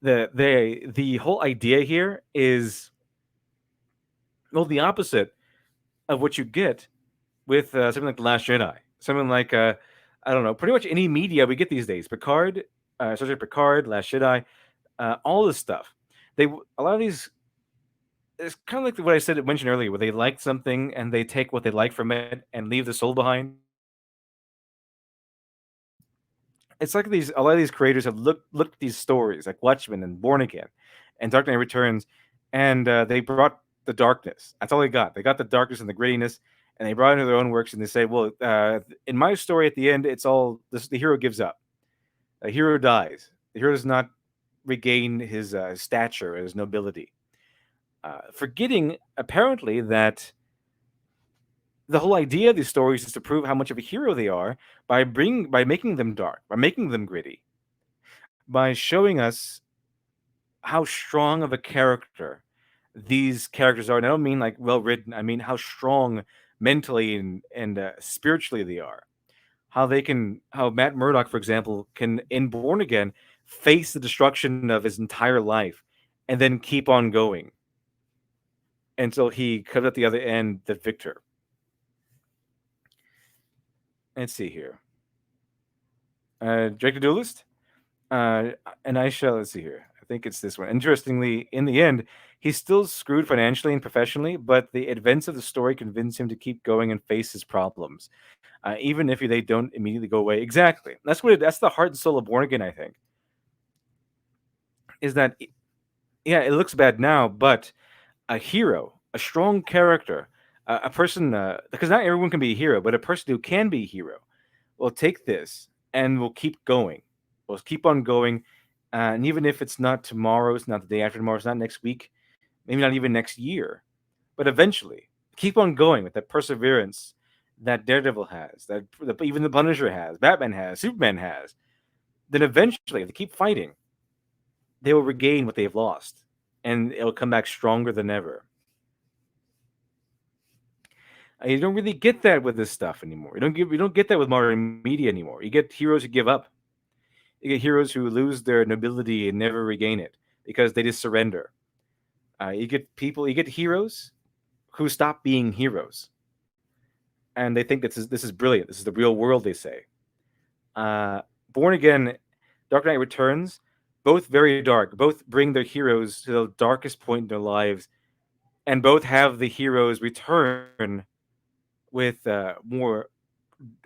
The whole idea here is the opposite of what you get with something like The Last Jedi. Something like I don't know, pretty much any media we get these days. Picard, Sergeant Picard, Last Jedi, all this stuff. A lot of these. It's kind of like what I mentioned earlier, where they like something and they take what they like from it and leave the soul behind. It's like these a lot of these creators have looked at these stories like Watchmen and Born Again and Dark Knight Returns, and they brought the darkness. That's all they got. They got the darkness and the grittiness, and they brought it into their own works. And they say, well, in my story, at the end, it's all the hero gives up. The hero dies. The hero does not regain his stature, his nobility, forgetting apparently that the whole idea of these stories is to prove how much of a hero they are by making them dark, by making them gritty, by showing us how strong of a character these characters are. And I don't mean like well written. I mean how strong mentally and spiritually they are. How Matt Murdock, for example, can in Born Again face the destruction of his entire life and then keep on going until he comes at the other end the victor. Let's see here. Drake the Duelist. And I shall let's see here. I think it's this one. Interestingly, in the end, he's still screwed financially and professionally, but the events of the story convince him to keep going and face his problems, even if they don't immediately go away. Exactly. That's the heart and soul of Born Again. I think is that yeah, it looks bad now, but a hero, a strong character, a person because not everyone can be a hero, but a person who can be a hero will take this and will keep going. Will keep on going, and even if it's not tomorrow, it's not the day after tomorrow, it's not next week, maybe not even next year, but eventually keep on going with that perseverance that Daredevil has, even the Punisher has, Batman has, Superman has. Then eventually, if they keep fighting, they will regain what they've lost, and it'll come back stronger than ever. You don't really get that with this stuff anymore. You don't get that with modern media anymore. You get heroes who give up. You get heroes who lose their nobility and never regain it because they just surrender. You get heroes who stop being heroes, and they think this is brilliant. This is the real world. They say. Born Again, Dark Knight Returns, both very dark. Both bring their heroes to the darkest point in their lives, and both have the heroes return with more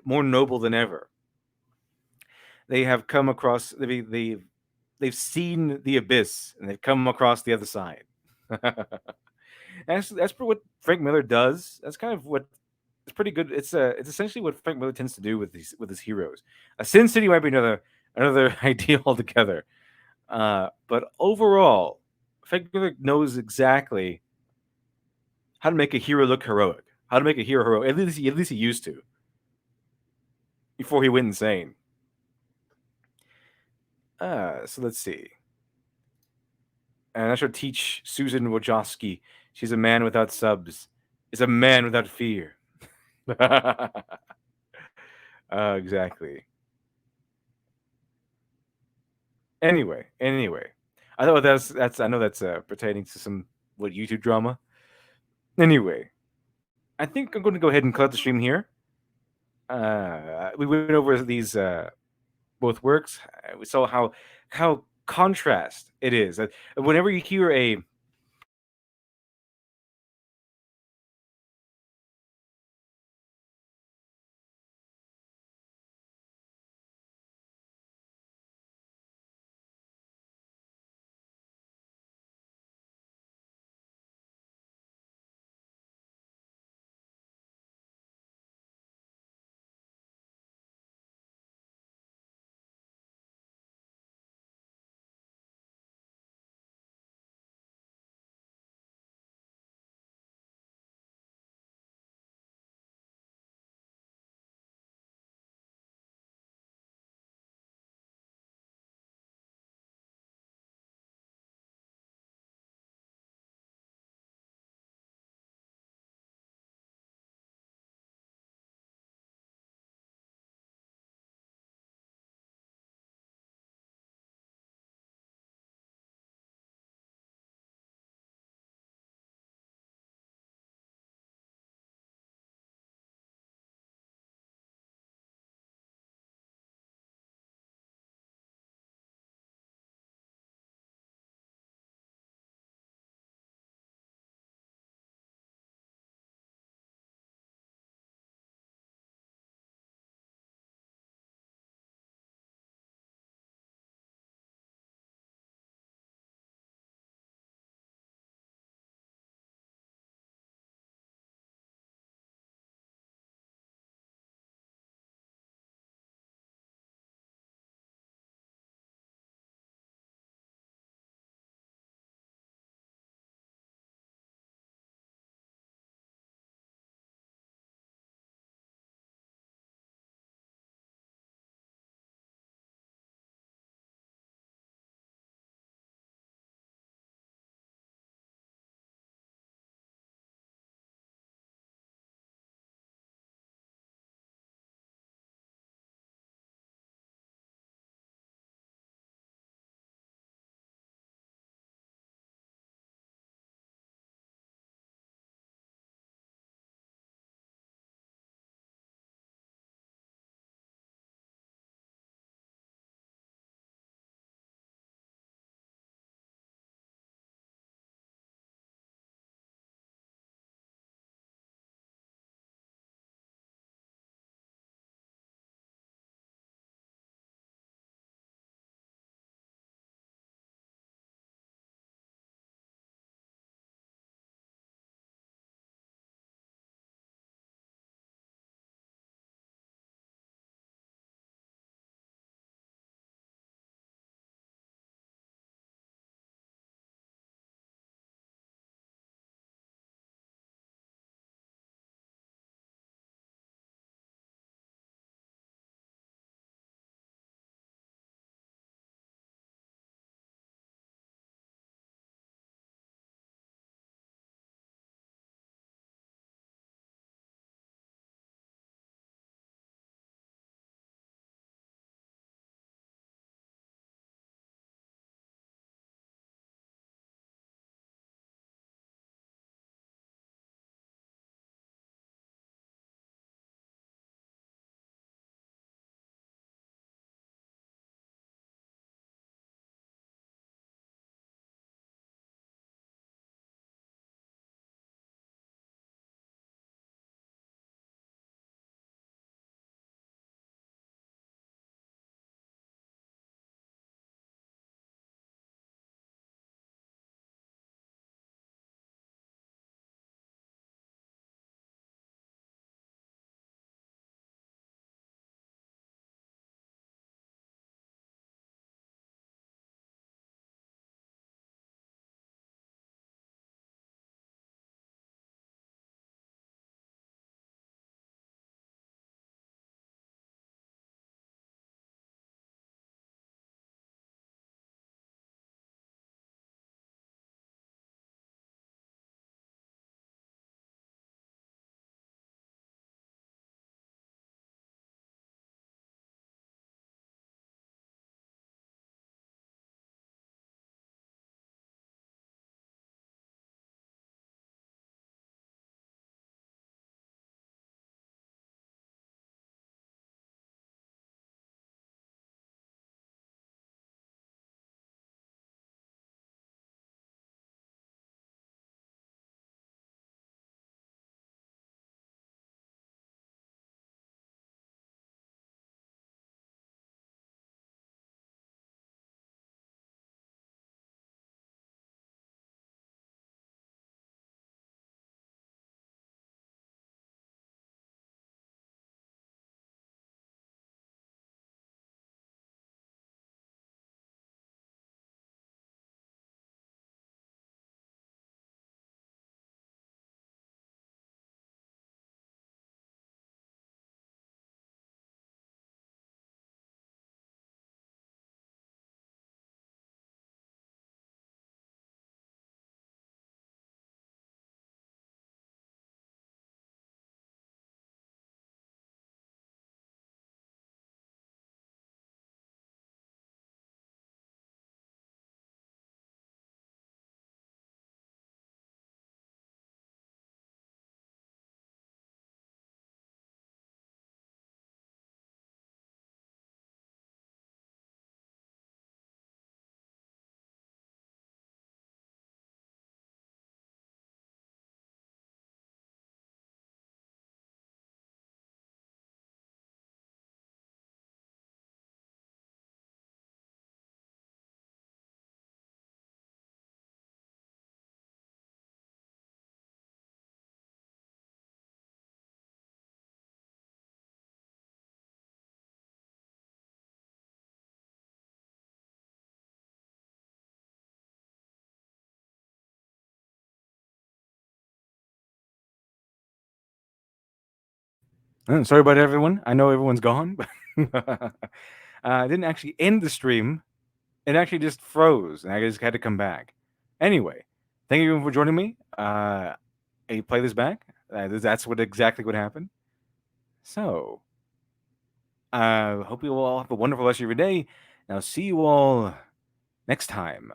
noble than ever. They have come across they've seen the abyss and they've come across the other side. That's what Frank Miller does. That's kind of what it's pretty good. It's essentially what Frank Miller tends to do with his heroes. Sin City might be another idea altogether, but overall, Frank Miller knows exactly how to make a hero look heroic. How to make a hero heroic. At least he used to before he went insane. So let's see. And I should teach Susan Wojcicki. She's a man without subs. Is a man without fear. Exactly. Anyway, I thought that's I know that's pertaining to some YouTube drama. Anyway, I think I'm going to go ahead and cut the stream here. We went over these both works. We saw how contrast it is. Whenever you hear a Sorry about everyone. I know everyone's gone, but I didn't actually end the stream. It actually just froze, and I just had to come back. Anyway, thank you for joining me. I play this back. That's exactly what happened. So, hope you all have a wonderful rest of your day. And I'll see you all next time.